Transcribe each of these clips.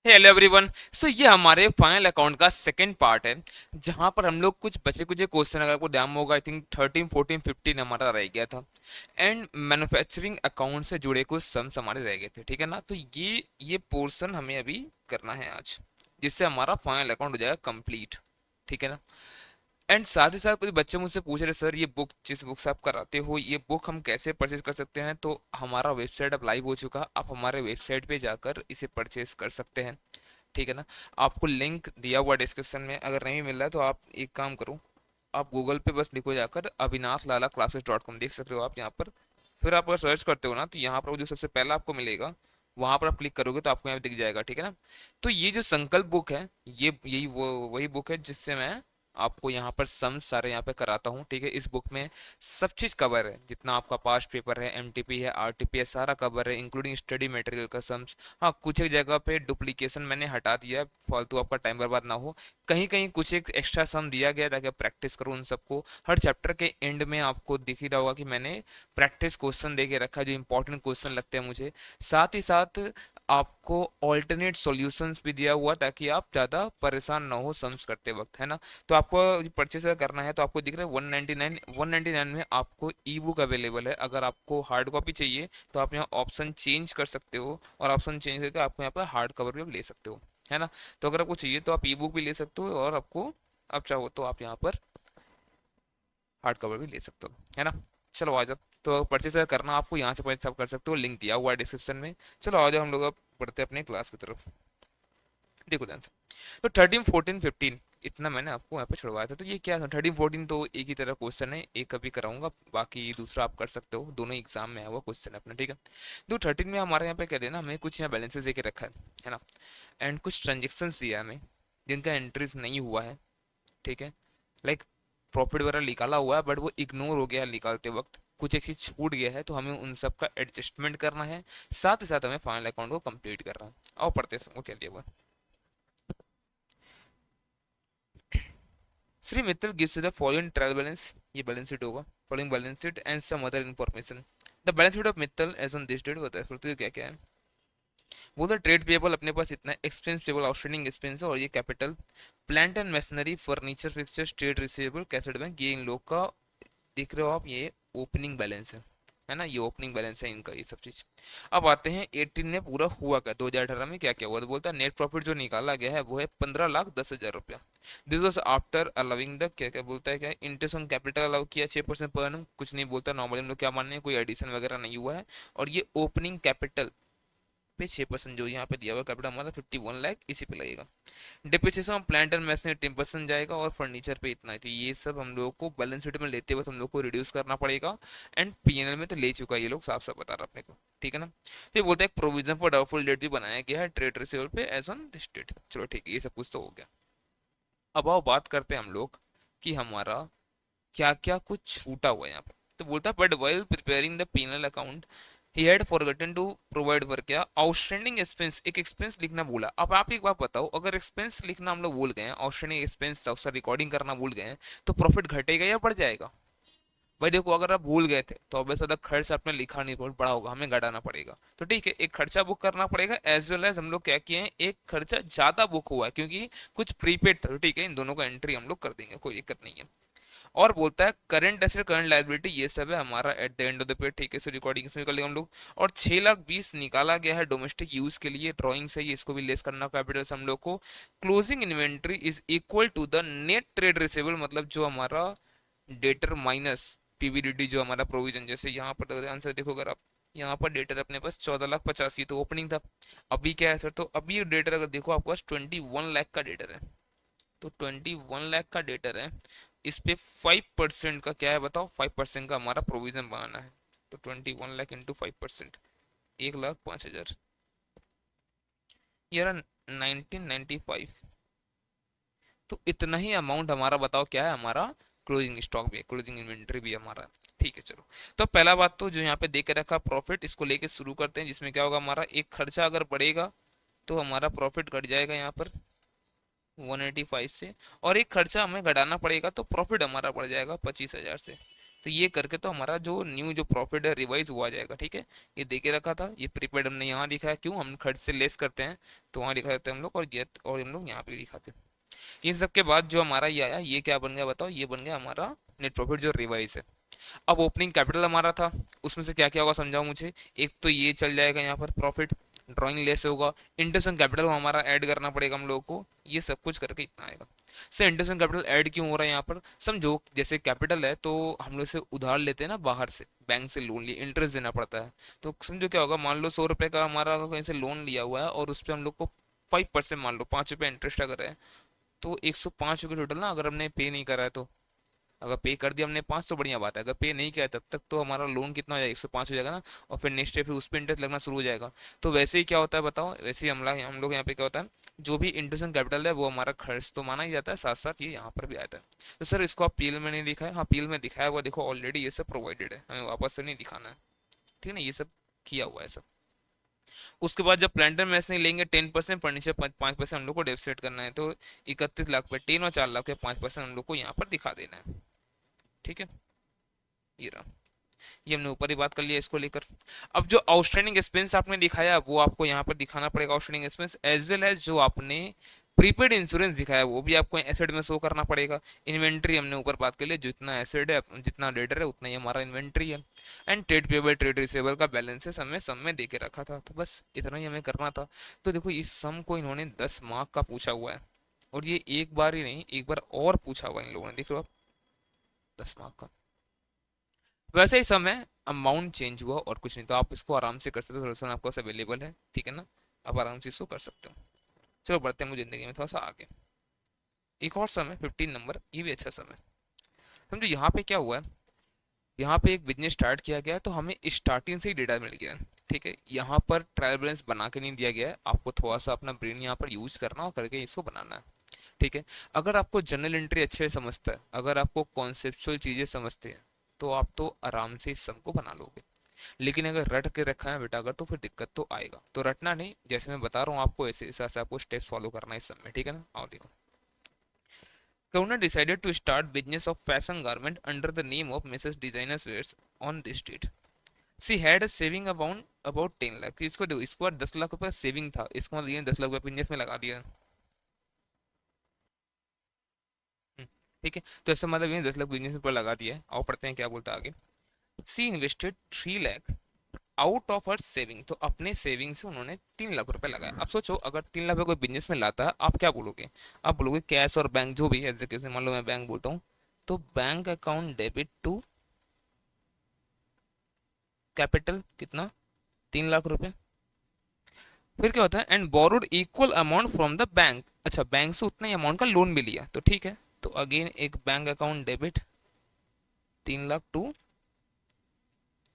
Hello everyone. सो ये हमारे final account का सेकंड पार्ट है, जहां पर हम लोग कुछ बचे कुछ क्वेश्चन, अगर आपको ध्यान होगा, आई थिंक 13 14 15 हमारा रह गया था। एंड मैन्युफैक्चरिंग अकाउंट से जुड़े कुछ सम्स हमारे रह गए थे, ठीक है ना। तो ये पोर्शन हमें अभी करना है आज, जिससे हमारा फाइनल अकाउंट हो जाएगा कंप्लीट, ठीक है ना। एंड साथ ही साथ कुछ बच्चे मुझसे पूछ रहे, सर ये बुक, जिस बुक से आप कराते हो, ये बुक हम कैसे परचेज कर सकते हैं। तो हमारा वेबसाइट अब लाइव हो चुका, आप हमारे वेबसाइट पे जाकर इसे परचेज कर सकते हैं, ठीक है ना। आपको लिंक दिया हुआ डिस्क्रिप्शन में, अगर नहीं मिल रहा है तो आप एक काम करो, आप गूगल पे बस लिखो जाकर अविनाश लाला क्लासेस डॉट कॉम, देख सकते हो आप यहाँ पर। फिर आप अगर सर्च करते हो ना, तो यहाँ पर जो सबसे पहला आपको मिलेगा, वहां पर आप क्लिक करोगे तो आपको यहाँ दिख जाएगा, ठीक है ना। तो ये जो संकल्प बुक है, ये यही वो वही बुक है जिससे मैं आपको यहाँ पर सम सारे यहाँ पे कराता हूँ, ठीक है। इस बुक में सब चीज़ कवर है, जितना आपका पास्ट पेपर है, एमटीपी है, आरटीपी है, सारा कवर है, इंक्लूडिंग स्टडी मटेरियल का सम्स। हाँ, कुछ एक जगह पे डुप्लीकेशन मैंने हटा दिया है, फालतू आपका टाइम बर्बाद ना हो। कहीं कहीं कुछ एक एक्स्ट्रा सम दिया गया है ताकि आप प्रैक्टिस करो उन सबको। हर चैप्टर के एंड में आपको दिख ही रहा होगा कि मैंने प्रैक्टिस क्वेश्चन दे के रखा है, जो इंपॉर्टेंट क्वेश्चन लगते हैं मुझे। साथ ही साथ आपको ऑल्टरनेट सॉल्यूशंस भी दिया हुआ, ताकि आप ज़्यादा परेशान ना हो सम्स करते वक्त, है ना। तो आपको परचेस करना है तो आपको दिख रहा है 199 में आपको ई बुक अवेलेबल है। अगर आपको हार्ड कॉपी चाहिए तो आप यहाँ ऑप्शन चेंज कर सकते हो, और ऑप्शन चेंज करके आपको यहाँ पर हार्ड कवर भी आप ले सकते हो, है ना। तो अगर आपको चाहिए तो आप ई बुक भी ले सकते हो, और आपको आप चाहो तो आप यहाँ पर हार्ड कवर भी ले सकते हो, है ना। चलो आ जाओ। तो परचेस करना आपको यहाँ से परचेस आप कर सकते हो, लिंक दिया हुआ है डिस्क्रिप्शन में। चलो आ जाओ, हम लोग अब बढ़ते हैं अपने क्लास की तरफ। देखो ध्यान से। तो 13 14 15 इतना मैंने आपको यहाँ पे छुड़वाया था। तो ये क्या था, 13 14 तो एक ही तरह क्वेश्चन है, एक अभी कराऊंगा, बाकी दूसरा आप कर सकते हो, दोनों एग्जाम में आया हुआ क्वेश्चन है अपना, ठीक है। तो 13 में हमारे यहाँ पे कह देना, हमें कुछ यहाँ बैलेंसेस दे के रखा है ना। एंड कुछ ट्रांजेक्शन दिया है हमें, जिनका एंट्रीज नहीं हुआ है, ठीक है। लाइक प्रॉफिट वगैरह निकाला हुआ है, बट वो इग्नोर हो गया है निकालते वक्त, कुछ एक चीज छूट गया है, तो हमें उन सब का एडजस्टमेंट करना है। साथ ही साथ हमें फाइनल अकाउंट को कंप्लीट करना है। और पढ़ते हैं वो क्या दिया हुआ है। Shri Mittal gives you the following trial balance, ये बैलेंस शीट होगा, following balance sheet and some other information. The balance sheet of Mittal as on this date बताया, फिर तो क्या क्या है। बोलता ट्रेड पेबल अपने पास इतना, एक्सपेंस पेबल आउटस्टैंडिंग एक्सपेंस है, और ये capital plant and machinery furniture fixture trade receivable cassette bank, ये इन लोग का देख रहे हो आप, ये ओपनिंग बैलेंस है ना। ये ओपनिंग बैलेंस है इनका, ये सब चीज। अब आते हैं 18 में पूरा हुआ क्या, 2018 में क्या क्या हुआ। तो बोलता है नेट प्रॉफिट जो निकाला गया है वो है 15,10,000 रुपया। This was after allowing the, क्या क्या बोलता है, क्या इंटरेस्ट ऑन कैपिटल अलाउ किया 6% पर एनम, कुछ नहीं बोलता, नॉर्मली हम लोग क्या मानने हैं, कोई एडिशन वगैरह नहीं हुआ है। और ये ओपनिंग कैपिटल पे 6% जो यहाँ पे दिया हुआ कैपिटल हमारा 51 लाख, इसी पे लगेगा। Depreciation of plant and machinery 10% जाएगा, और फर्नीचर पे इतना है। तो ये सब हम लोगों को बैलेंस शीट में लेते हुए हम लोग को रिड्यूस करना पड़ेगा। एंड पीएनएल में तो ले चुका है ये लोग, साफ साफ बता रहा अपने को, ठीक है ना। फिर बोलते हैं प्रोविजन फॉर डाउटफुल डेट भी बनाया गया है ट्रेड रिसीवेबल पे एज ऑन दिस डेट। चलो ठीक है, ये सब कुछ तो हो गया। अब आओ बात करते हैं हम लोग कि हमारा क्या क्या कुछ छूटा हुआ है यहाँ पे। तो बोलता है but while preparing the final account he had forgotten to provide for, क्या आउटस्टैंडिंग एक्सपेंस, एक एक्सपेंस लिखना भूला। अब आप एक बात बताओ, अगर एक्सपेंस लिखना हम लोग भूल गए हैं, आउटस्टैंडिंग एक्सपेंस था उसका रिकॉर्डिंग करना भूल गए हैं, तो प्रॉफिट घटेगा या बढ़ जाएगा। भाई देखो, अगर आप भूल गए थे तो ऑब्वियस अगर खर्च आपने लिखा नहीं, बहुत बड़ा होगा, हमें घटाना पड़ेगा। तो ठीक है, एक खर्चा बुक करना पड़ेगा, एज वेल एज हम लोग क्या किए हैं, एक खर्चा ज्यादा बुक हुआ है क्योंकि कुछ प्रीपेड था। तो ठीक है, इन दोनों का एंट्री हम लोग कर देंगे, कोई दिक्कत नहीं है। और बोलता है करंट एसेट करंट लायबिलिटी ये सब है हमारा at the end of the period, ठीक है। सो रिकॉर्डिंग इसमें कर लेंगे हम लोग। और 6,20,000 निकाला गया है डोमेस्टिक यूज के लिए, ड्राइंग से ही इसको भी लेस करना कैपिटल से हम लोग को। Closing inventory is equal to the net trade receivable, मतलब जो हमारा डेटर माइनस पीवीडीटी, जो हमारा प्रोविजन, जैसे यहाँ पर ध्यान से देखो, अगर आप यहाँ पर डेटर अपने पास 14,85,000 तो ओपनिंग था। अभी क्या है सर, तो अभी डेटर अगर देखो आपके पास 21 लाख का डेटर है। तो 21 लाख का डेटर है, इस पे 5% का क्या है बताओ, 5% का हमारा प्रोविजन बनाना है। तो 21 लाख इंटू 5%, 1,05,000, ये रहा 1995। तो इतना ही अमाउंट हमारा बताओ क्या है, हमारा क्लोजिंग स्टॉक भी है, क्लोजिंग इन्वेंट्री भी है हमारा, ठीक है। चलो, तो पहला बात तो जो यहाँ पे दे के रखा प्रॉफिट, इसको लेके शुरू करते हैं, जिसमें क्या होगा, हमारा एक खर्चा अगर बढ़ेगा तो हमारा प्रॉफिट घट जाएगा यहाँ पर 185 से, और एक खर्चा हमें घटाना पड़ेगा तो प्रॉफिट हमारा बढ़ जाएगा 25,000 से। तो ये करके तो हमारा जो न्यू जो प्रॉफिट है रिवाइज हुआ जाएगा, ठीक है। ये दे के रखा था, ये प्रीपेड हमने यहाँ लिखा है, क्यों हम खर्च से लेस करते हैं तो वहाँ लिखा देते हैं हम लोग, और हम लोग यहाँ पे लिखाते हैं। इन सब के बाद जो हमारा ये आया, ये क्या बन गया बताओ, ये बन गया हमारा नेट प्रॉफिट जो रिवाइज है। अब ओपनिंग कैपिटल हमारा था, उसमें से क्या क्या होगा समझाओ मुझे। एक तो ये चल जाएगा यहाँ पर प्रॉफिट, ड्राइंग लेस होगा, इंटरेस्ट ऑन कैपिटल हमारा ऐड करना पड़ेगा हम लोगों को, ये सब कुछ करके इतना आएगा। Sir interest on capital add क्यों हो रहा है यहाँ पर, समझो जैसे कैपिटल है तो हम लोग इसे उधार लेते हैं ना, बाहर से बैंक से लोन लिए इंटरेस्ट देना पड़ता है। तो समझो क्या होगा, मान लो 100 रुपए का हमारा कहीं से लोन लिया हुआ है और उस पर हम लोग को 5% मान लो 5 रुपये इंटरेस्ट अगर है, तो 105 रुपये टोटल ना, अगर हमने पे नहीं करा है तो। अगर पे कर दिया हमने 5 तो बढ़िया बात है, अगर पे नहीं किया तब तक तो हमारा लोन कितना हो जाएगा, 105 हो जाएगा ना, और फिर नेक्स्ट डे फिर उस पर इंटरेस्ट लगना शुरू हो जाएगा। तो वैसे ही क्या होता है बताओ, वैसे ही हम लोग यहाँ पे क्या होता है, जो भी इंटरेस्ट ऑन कैपिटल है वो हमारा खर्च तो माना ही जाता है, साथ साथ ये यहाँ पर भी आता है। तो सर इसको आप पीएल में नहीं दिखा है, हाँ पीएल में दिखाया हुआ, देखो ऑलरेडी ये सब प्रोवाइडेड है, हमें वापस से नहीं दिखाना है, ठीक है ना, ये सब किया हुआ है सब। उसके बाद जब प्लांटर में ऐसे नहीं लेंगे 10%, फर्नीचर 5% हम लोग को डेबिट करना है, तो 31 लाख पे 10 और 4 लाख के 5% हम लोग को यहाँ पर दिखा देना है, ठीक है। ये रहा, ये हमने ऊपर ही बात कर लिया इसको लेकर। अब जो आउटस्टैंडिंग एक्सपेंस आपने दिखाया वो आपको यहाँ पर दिखाना पड़ेगा, outstanding expense as well as जो आपने प्रीपेड इंश्योरेंस दिखाया वो भी आपको एसेट में शो करना पड़ेगा। इन्वेंट्री हमने ऊपर बात कर लिया, जितना एसेट है जितना डेटर है उतना ही हमारा इन्वेंट्री है। And trade payable trade receivable का बैलेंसेस हमें सम में दे के रखा था, तो बस इतना ही हमें करना था। तो देखो इस सम को इन्होंने 10 मार्क का पूछा हुआ है, और ये एक बार ही नहीं, एक बार और पूछा हुआ है इन लोगों ने, देख लो आप, 10 मार्क का। वैसे ही समय अमाउंट चेंज हुआ और कुछ नहीं, तो आप इसको आराम से कर सकते हो, सोल्यूशन आपके पास अवेलेबल है, ठीक है ना, आप आराम से इसको कर सकते हो। चलो बढ़ते हैं मुझे जिंदगी में थोड़ा सा आगे। एक और समय 15 नंबर, ये भी अच्छा समय। समझो यहाँ पे क्या हुआ है, यहाँ पे एक बिजनेस स्टार्ट किया गया है, तो हमें स्टार्टिंग से ही डेटा मिल गया है, ठीक है। यहाँ पर ट्रायल बैलेंस बना के नहीं दिया गया है, आपको थोड़ा सा अपना ब्रेन यहाँ पर यूज करना और करके इसको बनाना है, ठीक है। अगर आपको जनरल एंट्री अच्छे से समझता है, अगर आपको कॉन्सेप्चुअल चीजें समझते हैं, तो आप तो आराम से इस सम को बना लोगे। लेकिन अगर रट के रखा है बेटा अगर, तो फिर दिक्कत तो आएगा। तो रटना नहीं, जैसे मैं बता रहा हूँ आपको ऐसे हिसाब से आपको स्टेप्स फॉलो करना है इस सब में, ठीक है ना। आओ देखो, Kauna decided to start business of fashion garment under the name of Mrs. Designers Wears on this date. She had a saving about 10 lakh. इसको देखो, इसको बाद 10 लाख रुपए सेविंग था, इसका मतलब ये 10 लाख रुपए बिजनेस में लगा दिया। ठीक है, तो ऐसा मतलब ये 10 लाख बिजनेस पर लगा दिया है। आओ पढ़ते हैं क्या बोलता है आगे। She invested 3 lakh out of her saving, तो अपने सेविंग से उन्होंने 3 लाख रुपए लगाए। अब सोचो अगर 3 लाख रुपए कोई बिजनेस में लाता है, आप क्या बोलोगे, आप बोलोगे कैश और बैंक जो भी है, जैसे मान लो मैं बैंक बोलता हूँ, तो bank account debit to capital कितना, 3 लाख रुपए। फिर क्या होता है, and borrowed equal amount from the bank, अच्छा बैंक से उतना ही अमाउंट का लोन भी लिया, तो ठीक है। तो अगेन एक bank account debit 3 lakh to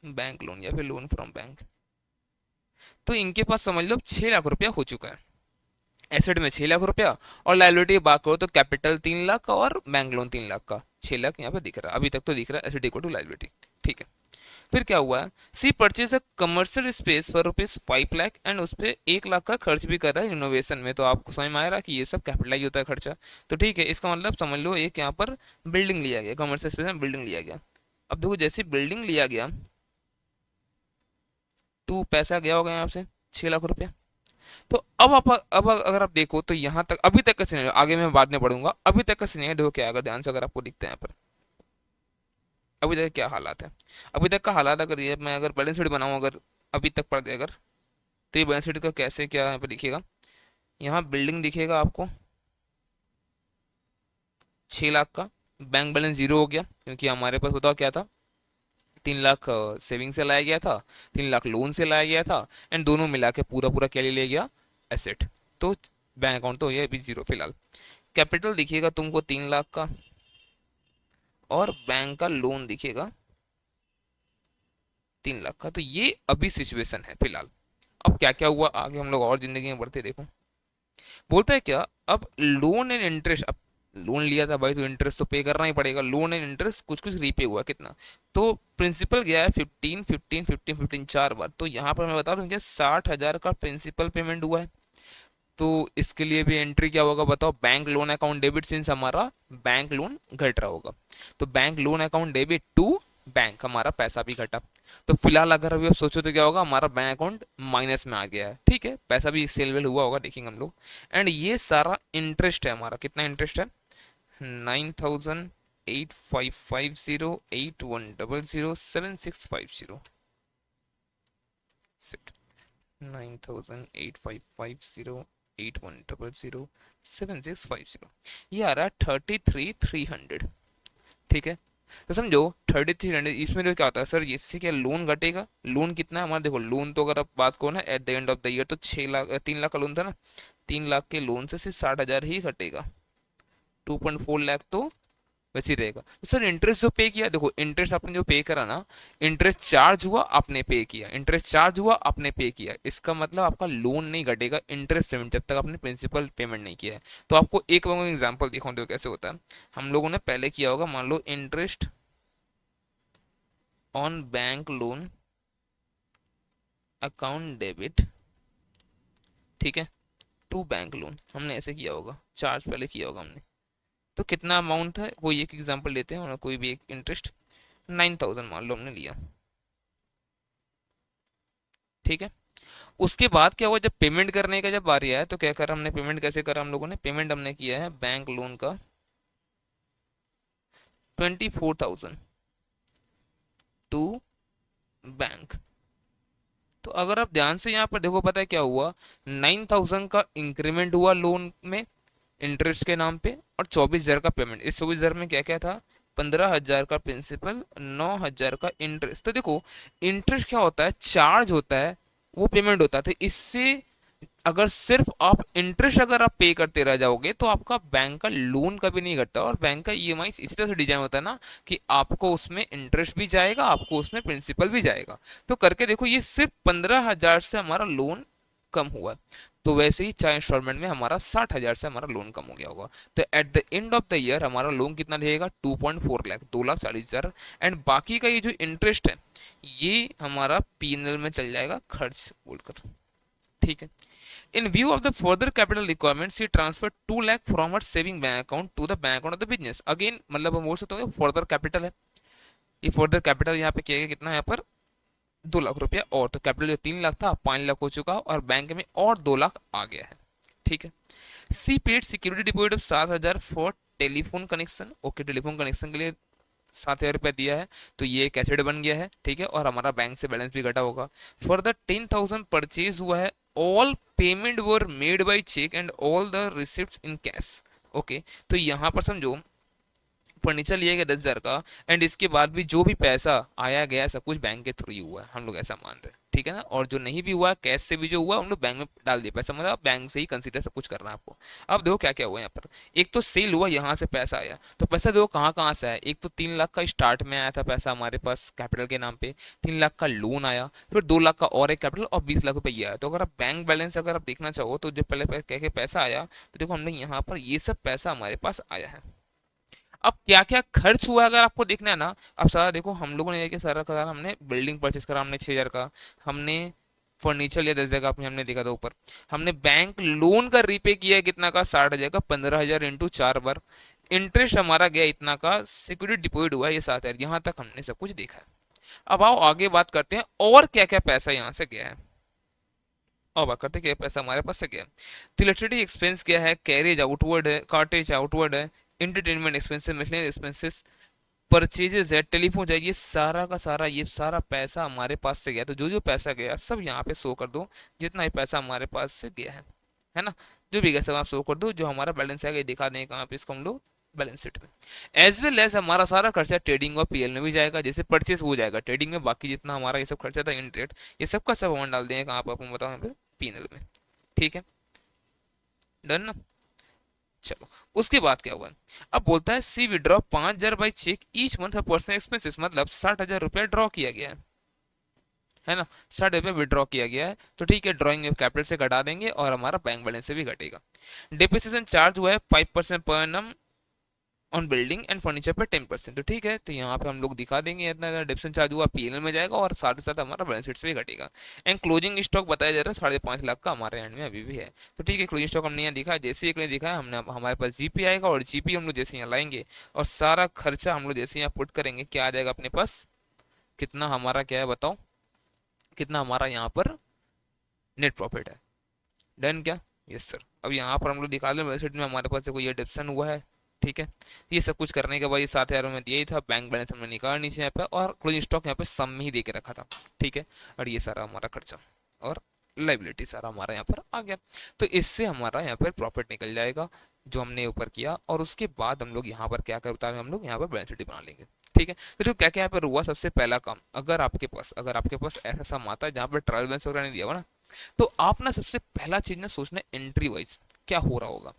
bank loan या फिर लोन फ्रॉम बैंक। तो इनके पास समझ लो 6 लाख रुपया हो चुका है, एसेट में 6 लाख रुपया, और लाइबिलिटी की बात करो तो कैपिटल 3 लाख और बैंक लोन 3 लाख का 6 लाख यहाँ पे दिख रहा है, अभी तक तो दिख रहा है एसेट इक्वल टू लाइबिलिटी, ठीक है। फिर क्या हुआ, C purchase a commercial space for rupees 5 lakh, and उस पर 1 लाख का खर्च भी कर रहा है रिनोवेशन में। तो आपको समझ में आ रहा है कि ये सब कैपिटलाइज होता है खर्चा। तो ठीक है, इसका मतलब समझ लो एक यहाँ पर बिल्डिंग लिया गया, कमर्शियल स्पेस में बिल्डिंग लिया गया। अब देखो जैसे बिल्डिंग लिया गया तो पैसा गया होगा यहाँ से 6 लाख रुपया। तो अब अगर आप देखो तो यहाँ तक अभी तक का सिनेरियो, आगे मैं बाद में पढ़ूंगा, अभी तक का सिनेरियो देखो क्या आएगा, ध्यान से अगर आपको दिखते हैं यहाँ पर अभी तक क्या हालात है। अभी तक का हालात अगर ये मैं अगर बैलेंस शीट बनाऊं, अगर अभी तक पढ़ दे अगर, तो ये बैलेंस शीट का कैसे क्या यहाँ पे दिखेगा, यहाँ बिल्डिंग दिखेगा आपको 6 लाख का, बैंक बैलेंस जीरो हो गया क्योंकि हमारे पास बताओ क्या था, 3 लाख सेविंग से लाया गया था, 3 लाख लोन से लाया गया था, एंड दोनों मिला के पूरा पूरा क्या ले लिया गया, एसेट। तो बैंक अकाउंट तो ये अभी जीरो फिलहाल। कैपिटल दिखेगा तुमको 3 लाख का, और बैंक का लोन दिखेगा 3 लाख का। तो ये अभी सिचुएशन है फिलहाल। अब क्या क्या हुआ आगे हम लोग और जिंदगी में बढ़ते देखो। बोलता है क्या, अब लोन एंड इंटरेस्ट, अब लोन लिया था भाई तो इंटरेस्ट तो पे करना ही पड़ेगा, लोन एंड इंटरेस्ट कुछ कुछ रीपे हुआ कितना, तो प्रिंसिपल गया है 15 4 बार। तो यहाँ पर मैं बता दूं क्या, 60,000 का प्रिंसिपल पेमेंट हुआ है। तो इसके लिए भी एंट्री क्या होगा बताओ, bank loan account debit, since हमारा बैंक लोन घट रहा होगा, तो bank loan account debit to bank हमारा पैसा भी घटा। तो फिलहाल अगर अभी आप सोचो तो क्या होगा, हमारा बैंक अकाउंट माइनस में आ गया है, ठीक है, पैसा भी सेल वेल हुआ होगा, देखेंगे हम लोग। एंड ये सारा इंटरेस्ट है हमारा, कितना इंटरेस्ट है, 98508100 सिट 98508100 ये आ रहा है 33,300, ठीक है। तो समझो 3300, इसमें जो क्या होता है सर, इससे क्या लोन घटेगा, लोन कितना है हमारा, देखो लोन तो अगर आप बात करो ना at the end of the year तो 6 लाख 3 लाख का लोन था ना, 3 लाख के लोन से सिर्फ 60,000 ही घटेगा, 2.4 लाख तो वैसे ही रहेगा। तो सर इंटरेस्ट जो पे किया, देखो इंटरेस्ट आपने जो पे करा ना, इंटरेस्ट चार्ज हुआ आपने पे किया, इंटरेस्ट चार्ज हुआ आपने पे किया, इसका मतलब आपका लोन नहीं घटेगा, इंटरेस्ट पेमेंट, जब तक आपने प्रिंसिपल पेमेंट नहीं किया है। तो आपको एक एग्जांपल दिखाऊं तो कैसे होता है, हम लोगों ने पहले किया होगा, मान लो interest on bank loan account debit, ठीक है, टू बैंक लोन, हमने ऐसे किया होगा, चार्ज पहले किया होगा हमने। तो कितना अमाउंट था, कोई एक एग्जांपल लेते हैं और कोई भी एक इंटरेस्ट, 9,000 मान लो हमने लिया, ठीक है। उसके बाद क्या हुआ, जब पेमेंट करने का जब बारी आया तो क्या करा हमने, पेमेंट कैसे करा हम लोगों ने, पेमेंट हमने किया है बैंक लोन का 24,000 टू बैंक। तो अगर आप ध्यान से यहाँ पर देखो, पता है क्या हुआ, 9,000 का इंक्रीमेंट हुआ लोन में इंटरेस्ट के नाम पे, और 24,000 का पेमेंट। इस 24,000 में क्या क्या था, 15,000 का प्रिंसिपल, 9,000 का इंटरेस्ट। तो देखो इंटरेस्ट क्या होता है, चार्ज होता है, वो पेमेंट होता है। तो इससे अगर सिर्फ आप इंटरेस्ट अगर आप पे करते रह जाओगे तो आपका बैंक का लोन कभी नहीं घटता। और बैंक का ईएमआई इसी तरह से डिजाइन होता है ना, कि आपको उसमें इंटरेस्ट भी जाएगा, आपको उसमें प्रिंसिपल भी जाएगा। तो करके देखो, ये सिर्फ 15,000 से हमारा लोन कम हुआ। तो वैसे ही 4 इंस्टॉलमेंट में हमारा 60,000 से हमारा लोन कम हो गया होगा। तो at the end of the year हमारा लोन कितना रहेगा, 2.4 लाख, 2,40,000। एंड बाकी का ये जो इंटरेस्ट है ये हमारा पीएनएल में चल जाएगा खर्च बोलकर, ठीक है। In view of the further capital requirements, he transferred 2 lakh from her saving bank account to the bank account of the business. Again मतलब हम बोल सकते हैं फर्दर कैपिटल है, ये फर्दर कैपिटल यहाँ पे किया गया कितना, यहाँ पर 2 लाख रुपया, और तो कैपिटल जो 3 लाख था 5 लाख हो चुका और बैंक में और 2 लाख आ गया है, ठीक है। She paid security deposit of 7,000 for telephone connection, okay, telephone connection के लिए 7,000 रुपया दिया है, तो ये एक एसेट बन गया है, ठीक है, और हमारा बैंक से बैलेंस भी घटा होगा। फॉर द 10,000 परचेज हुआ है, all payment were made by cheque and all the receipt in cash, okay. तो यहाँ पर समझो फर्नीचर लिया गया 10,000 का, एंड इसके बाद भी जो भी पैसा आया गया सब कुछ बैंक के थ्रू ही हुआ है, हम लोग ऐसा मान रहे हैं, ठीक है ना। और जो नहीं भी हुआ कैश से भी जो हुआ हम लोग बैंक में डाल दिया पैसा, मतलब बैंक से ही कंसीडर सब कुछ करना है आपको। अब देखो क्या क्या हुआ यहाँ पर, एक तो सेल हुआ, यहाँ से पैसा आया, तो पैसा देखो कहाँ कहाँ से आया, एक तो 3 लाख का स्टार्ट में आया था पैसा हमारे पास कैपिटल के नाम पे, 3 लाख का लोन आया, फिर 2 लाख का और एक कैपिटल, और 20 लाख रुपये आया। तो अगर आप बैंक बैलेंस अगर आप देखना चाहो तो जो पहले कह के पैसा आया, तो देखो हमने यहाँ पर ये सब पैसा हमारे पास आया है। अब क्या क्या खर्च हुआ अगर आपको देखना है ना, अब सारा देखो हम लोगों ने सारा करा, हमने बिल्डिंग परचेस करा हमने 6,000 का, हमने फर्नीचर लिया 10,000 का, आपने हमने देखा था ऊपर, हमने बैंक लोन का रीपे किया कितना का, 60,000 का, 15,000 इंटू 4 बार, इंटरेस्ट हमारा गया इतना का, सिक्योरिटी डिपॉजिट हुआ ये 7,000, यहाँ तक हमने सब कुछ देखा है। अब आओ आगे बात करते हैं और क्या क्या पैसा यहाँ से गया है, और बात करते हैं क्या पैसा हमारे पास से गया है। तो इलेक्ट्रिसिटी एक्सपेंस क्या है, कैरेज आउटवर्ड है, कार्टेज आउटवर्ड है, entertainment expenses, miscellaneous expenses, purchases है, टेलीफोन है, ये सारा का सारा ये सारा पैसा हमारे पास से गया। तो जो जो पैसा गया सब यहाँ पे शो कर दो, जितना ही पैसा हमारे पास से गया है ना, जो भी गया सब आप शो कर दो, जो हमारा बैलेंस है दिखा दें कहाँ पे, इसको हम लोग बैलेंस शीट में। एज वेल एज हमारा सारा खर्चा ट्रेडिंग और पीएल में भी जाएगा, जैसे परचेस हो जाएगा ट्रेडिंग में, बाकी जितना हमारा ये सब खर्चा था इंटरेस्ट, ये सब का सब अमाउंट डाल देंगे कहाँ पर, आपको बताओ यहाँ पे पीएनएल में, ठीक है, डन ना। चलो उसके बाद क्या हुआ, अब बोलता है she withdraw 5,000 by cheque each month personal expenses, मतलब 60,000 रुपया ड्रॉ किया गया है ना, 60 रुपये विड्रॉ किया गया है। तो ठीक है, ड्रॉइंग कैपिटल से घटा देंगे और हमारा बैंक बैलेंस से भी घटेगा। डिप्रिसिएशन चार्ज हुआ है 5% per annum on building and furniture पे 10%, तो ठीक है, तो यहाँ पे हम लोग दिखा देंगे इतना डिप्रेशन चार्ज हुआ पीएनएल में जाएगा और साथ ही साथ हमारा बैलेंस शीट से भी घटेगा। एंड क्लोजिंग स्टॉक बताया जा रहा है 5.5 लाख का हमारे एंड में अभी भी है। तो ठीक है, क्लोजिंग स्टॉक हमने यहाँ दिखा है, जैसे एक ने दिखा है हमने, हमारे पास जीपी आएगा और जीपी हम लोग जैसे यहाँ लाएंगे और सारा खर्चा हम लोग जैसे यहाँ पुट करेंगे क्या आ जाएगा अपने पास, कितना हमारा क्या है बताओ, कितना हमारा यहाँ पर नेट प्रॉफिट है। डन क्या? Yes sir. अब यहाँ पर हम लोग दिखा लें वेबसाइट में हमारे पास देखो ये डिप्शन हुआ है, ठीक है। ये सब कुछ करने के बाद ये 7,000 में दिया ही था, बैंक बैलेंस हमने निकाला नीचे यहाँ पे, और क्लोजिंग स्टॉक यहाँ पे सम में ही दे के रखा था, ठीक है। और ये सारा हमारा खर्चा और लाइबिलिटी सारा हमारा यहाँ पर आ गया। तो इससे हमारा यहाँ पर प्रॉफिट निकल जाएगा जो हमने ऊपर किया, और उसके बाद हम लोग यहाँ पर क्या कर उतारेंगे, हम लोग यहाँ पर बैलेंस शीट बना लेंगे, ठीक है। तो जो क्या क्या यहाँ पर हुआ, सबसे पहला काम, अगर आपके पास ऐसा सम आता है जहाँ पर ट्रायल बैलेंस वगैरह नहीं दिया हुआ ना, तो आप ना सबसे पहला चीज ना सोचना एंट्री वाइज क्या हो रहा होगा,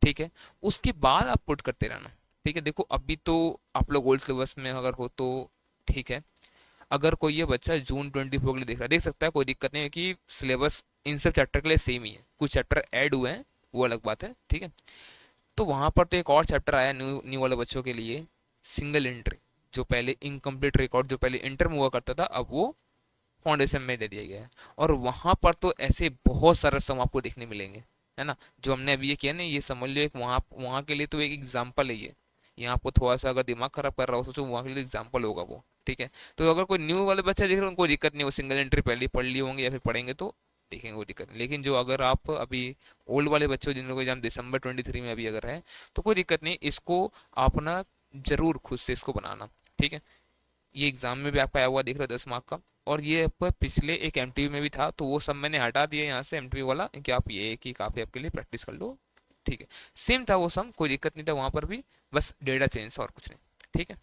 ठीक है। उसके बाद आप पुट करते रहना, ठीक है। देखो अभी तो आप लोग ओल्ड सिलेबस में अगर हो तो ठीक है, अगर कोई ये बच्चा जून 24 के लिए देख रहा है, देख सकता है, कोई दिक्कत नहीं है कि सिलेबस इन सब चैप्टर के लिए सेम ही है, कुछ चैप्टर ऐड हुए हैं वो अलग बात है, ठीक है। तो वहां पर तो एक और चैप्टर आया न्यू न्यू वाले बच्चों के लिए, सिंगल एंट्री, जो पहले इनकम्प्लीट रिकॉर्ड जो पहले इंटर में हुआ करता था, अब वो फाउंडेशन में दे दिया गया है। और वहां पर तो ऐसे बहुत सारे सम आपको देखने मिलेंगे, है ना। जो हमने अभी ये किया ना, ये समझ लो एक वहाँ वहाँ के लिए तो एक एग्जाम्पल है ये। यहाँ आपको थोड़ा सा अगर दिमाग खराब कर रहा हो सोचो, वहाँ के लिए एग्जाम्पल होगा वो, ठीक है। तो अगर कोई न्यू वाले बच्चे देख रहे हो उनको दिक्कत नहीं, वो सिंगल एंट्री पहले ही पढ़ लिए होंगे या फिर पढ़ेंगे तो देखेंगे, वो दिक्कत नहीं। लेकिन जो अगर आप अभी ओल्ड वाले बच्चे हो जिन लोगों को एग्जाम दिसंबर 23 में अभी अगर है, तो कोई दिक्कत नहीं, इसको आप ना जरूर खुद से इसको बनाना, ठीक है। ये एग्जाम में भी आपका आया हुआ दिख रहा है 10 मार्क का, और ये आपका पिछले एक एमटीवी में भी था, तो वो सब मैंने हटा दिया यहाँ से एमटीवी वाला, कि आप ये कि काफी आपके लिए प्रैक्टिस कर लो, ठीक है। सेम था वो सम, कोई दिक्कत नहीं था वहां पर भी, बस डेटा चेंज और कुछ नहीं, ठीक है।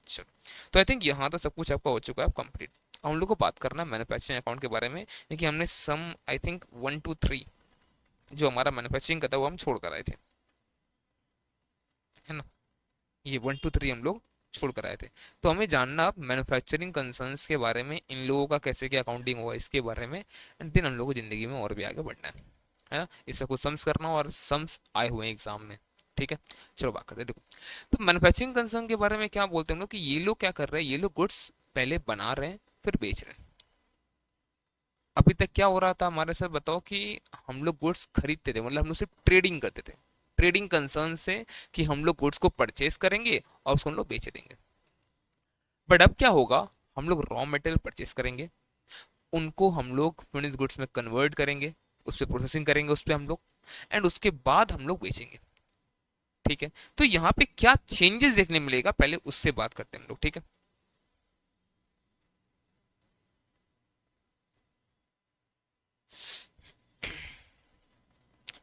चलो, तो आई थिंक यहाँ तो सब कुछ आपका हो चुका है कंप्लीट। अब हम लोग को बात करना है मैन्युफैक्चरिंग अकाउंट के बारे में, क्योंकि हमने सम आई थिंक 1 2 3 जो हमारा मैन्युफैक्चरिंग का था वो हम छोड़ कर आए थे, है ना। ये 1 2 3 हम लोग छोड़ कर आए थे। तो हमें जानना अब मैन्युफैक्चरिंग कंसर्न्स के बारे में, इन लोगों का कैसे क्या अकाउंटिंग हुआ इसके बारे में, एंड देन हम लोग को जिंदगी में और भी आगे बढ़ना है ना। इससे कुछ सम्स करना, और सम्स आए हुए हैं एग्जाम में, ठीक है। चलो बात करते हैं, देखो। तो मैन्युफैक्चरिंग कंसर्न के बारे में क्या बोलते हैं हम लोग, कि ये लोग क्या कर रहे हैं, ये लोग गुड्स पहले बना रहे हैं फिर बेच रहे हैं। अभी तक क्या हो रहा था हमारे साथ बताओ, कि हम लोग गुड्स खरीदते थे, मतलब हम लोग सिर्फ ट्रेडिंग करते थे, ट्रेडिंग कंसर्न से, कि हम लोग गुड्स को परचेज करेंगे और उसको हम लोग बेच देंगे। बट अब क्या होगा, हम लोग रॉ मटेरियल परचेस करेंगे, उनको हम लोग फिनिश गुड्स में कन्वर्ट करेंगे, उस पर प्रोसेसिंग करेंगे उस पर हम लोग, एंड उसके बाद हम लोग बेचेंगे, ठीक है। तो यहाँ पे क्या चेंजेस देखने मिलेगा, पहले उससे बात करते हैं हम लोग, ठीक है।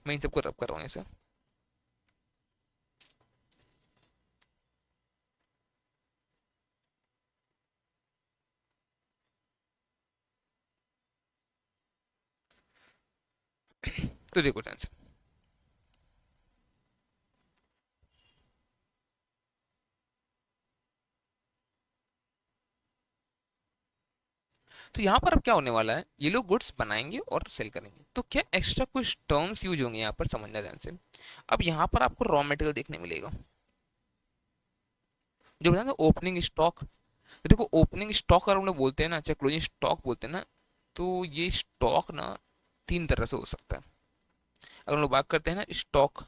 मैं इन सबको रब कर रहा हूँ ऐसे। तो देखो ध्यान से, तो यहाँ पर अब क्या होने वाला है, ये लोग गुड्स बनाएंगे और सेल करेंगे, तो क्या एक्स्ट्रा कुछ टर्म्स यूज होंगे यहाँ पर, समझना ध्यान से। अब यहाँ पर आपको रॉ मटेरियल देखने मिलेगा, जो बताया ना ओपनिंग स्टॉक। तो देखो ओपनिंग स्टॉक अगर हम लोग बोलते हैं ना, चाहे क्लोजिंग स्टॉक बोलते हैं ना, तो ये स्टॉक ना 3 तरह से हो सकता है। अगर हम लोग बात करते हैं ना स्टॉक,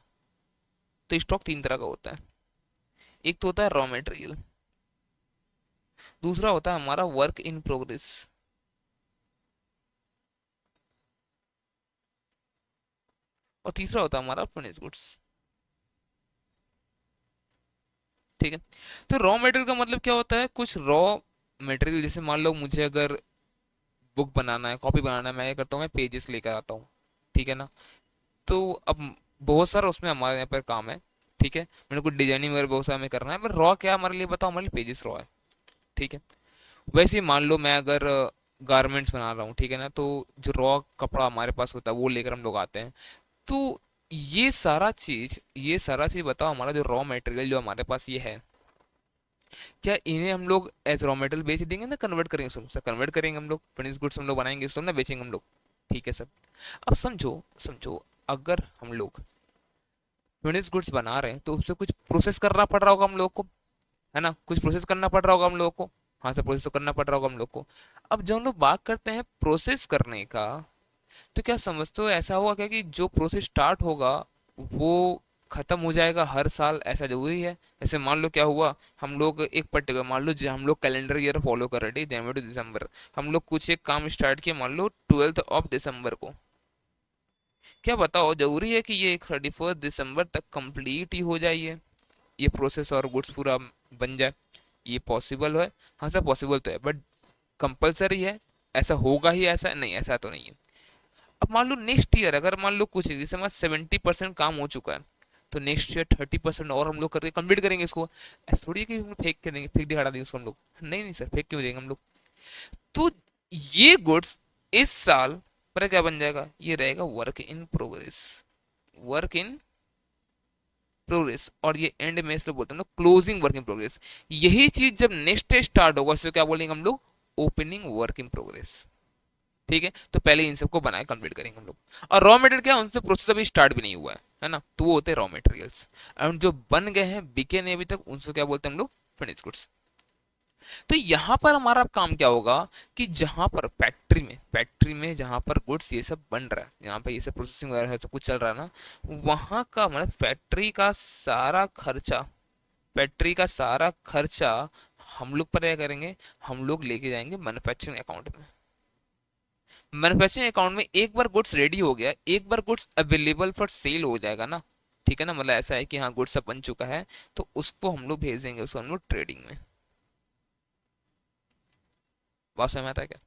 तो स्टॉक 3 तरह का होता है। एक तो होता है रॉ मटेरियल, दूसरा होता है हमारा वर्क इन प्रोग्रेस, और तीसरा होता है हमारा फिनिश गुड्स, ठीक है। तो रॉ मटेरियल का मतलब क्या होता है, कुछ रॉ मटेरियल, जैसे मान लो मुझे अगर बुक बनाना है, कॉपी बनाना है, मैं क्या करता हूँ, मैं पेजेस लेकर आता हूँ, ठीक है ना। तो अब बहुत सारा उसमें हमारे यहाँ पर काम है, ठीक है। मैंने कुछ डिजाइनिंग वगैरह बहुत सारा हमें करना है, पर रॉ क्या है हमारे लिए बताओ, हमारे लिए पेजेस रॉ है, ठीक है। वैसे ही मान लो मैं अगर गारमेंट्स बना रहा हूँ, ठीक है ना, तो जो रॉ कपड़ा हमारे पास होता है वो लेकर हम लोग आते हैं। तो ये सारा चीज बताओ, हमारा जो रॉ मटेरियल जो हमारे पास ये है, क्या इन्हें हम लोग एज रॉ मटेरियल बेच देंगे ना, कन्वर्ट करेंगे, सब कन्वर्ट करेंगे हम लोग, फिनिश गुड्स हम लोग बनाएंगे, सब ना बेचेंगे हम लोग, ठीक है सर। अब समझो समझो, अगर हम लोग फिनिश गुड्स बना रहे हैं तो उससे कुछ प्रोसेस करना पड़ रहा होगा हम लोग को, है ना, कुछ प्रोसेस करना पड़ रहा होगा हम लोग को। हाँ सर, प्रोसेस तो करना पड़ रहा होगा हम लोग को। अब जब हम लोग बात करते हैं प्रोसेस करने का, तो क्या समझते हो, ऐसा होगा क्या कि जो प्रोसेस स्टार्ट होगा वो खत्म हो जाएगा हर साल, ऐसा जरूरी है? जैसे मान लो क्या हुआ, हम लोग एक पर्टिकुलर, मान लो हम लोग कैलेंडर ईयर फॉलो कर रहे थे जनवरी टू दिसंबर, हम लोग कुछ एक काम स्टार्ट किए मान लो 12 दिसंबर को, क्या बताओ जरूरी है कि ये 31 दिसंबर तक कंप्लीट ही हो जाए ये प्रोसेस और गुड्स पूरा बन जाए? ये पॉसिबल है? हाँ सर पॉसिबल तो है, बट कंपलसरी है? ऐसा होगा ही ऐसा नहीं, ऐसा तो नहीं है। अब मान लो नेक्स्ट ईयर अगर मान लो कुछ जैसे हमारा 70% काम हो चुका है, तो नेक्स्ट ईयर 30% और हम लोग करके कंप्लीट करेंगे इसको। ऐसा थोड़ी है कि हम फेंक के देंगे, फेंक दिखा देंगे उसको हम लोग, नहीं नहीं सर फेंक क्यों देंगे हम लोग। तो ये गुड्स इस साल पर क्या बन जाएगा, ये रहेगा work in progress, work in progress, और ये एंड में इसलिए बोलते हैं ना क्लोजिंग वर्क इन प्रोग्रेस। यही चीज जब नेक्स्ट स्टार्ट होगा इससे क्या बोलेंगे हम लोग, ओपनिंग वर्क इन प्रोग्रेस। ठीक है, तो पहले इन सबको बनाए कंप्लीट करेंगे हम लोग। और रॉ मटेरियल क्या है, उनसे प्रोसेस अभी स्टार्ट भी नहीं हुआ है ना, तो वो होते हैं रॉ मटेरियल्स। और जो बन गए हैं बिके नहीं अभी तक, उनसे क्या बोलते हैं हम लोग, फिनिश गुड्स। तो यहाँ पर हमारा काम क्या होगा कि जहां पर फैक्ट्री में जहां पर गुड्स ये सब बन रहा है, यहाँ पे ये सब प्रोसेसिंग वगैरह सब कुछ चल रहा है ना, वहां का मतलब फैक्ट्री का सारा खर्चा हम लोग पर क्या करेंगे, हम लोग लेके जाएंगे मैन्युफैक्चरिंग अकाउंट में। मैन्युफैक्चरिंग अकाउंट में एक बार गुड्स रेडी हो गया, एक बार गुड्स अवेलेबल फॉर सेल हो जाएगा ना, ठीक है ना, मतलब ऐसा है कि हाँ गुड्स सब बन चुका है, तो उसको हम लोग भेज देंगे, उसको हम लोग ट्रेडिंग में। बात समझ में आता है क्या?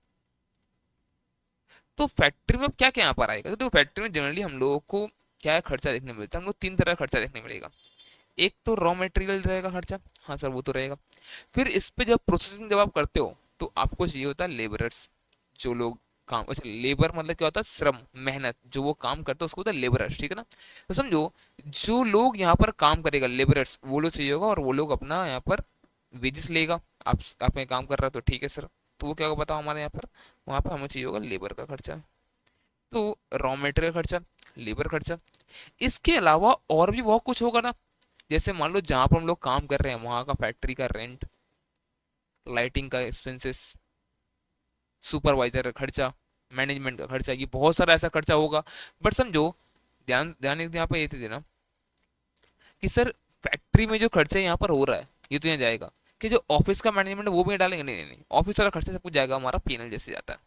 तो फैक्ट्री में अब क्या क्या यहाँ पर आएगा, तो फैक्ट्री में जनरली हम लोगों को क्या खर्चा देखने मिलता है, हम लोग तीन तरह का खर्चा देखने मिलेगा। एक तो रॉ मटेरियल रहेगा खर्चा, हाँ सर वो तो रहेगा। फिर इस पे जब प्रोसेसिंग जब आप करते हो तो आपको चाहिए होता है लेबरर्स, जो लोग काम, अच्छा लेबर मतलब क्या होता है, श्रम मेहनत, जो वो काम करते हैं उसको होता है लेबरर्स, ठीक है ना। तो समझो जो लोग यहाँ पर काम करेगा लेबरर्स, वो लोग चाहिए होगा, और वो लोग अपना यहाँ पर वेजेस लेगा। आप में काम कर रहा है तो ठीक है सर, तो वो क्या होगा बताओ हमारे यहाँ पर, वहाँ पर हमें चाहिए होगा लेबर का खर्चा। तो रॉ मटेरियल खर्चा, लेबर खर्चा, इसके अलावा और भी बहुत कुछ होगा ना। जैसे मान लो जहाँ पर हम लोग काम कर रहे हैं वहाँ का फैक्ट्री का रेंट, लाइटिंग का एक्सपेंसेस, सुपरवाइजर का खर्चा, मैनेजमेंट का खर्चा, ये बहुत सारा ऐसा खर्चा होगा। बट समझो, ध्यान ध्यान यहाँ पर ये थी देना कि सर फैक्ट्री में जो खर्चा यहाँ पर हो रहा है ये तो यहाँ जाएगा, कि जो ऑफिस का मैनेजमेंट है वो भी डालेंगे, नहीं नहीं नहीं, ऑफिस वाला खर्चा सब कुछ जाएगा हमारा पीएनएल जैसे जाता है।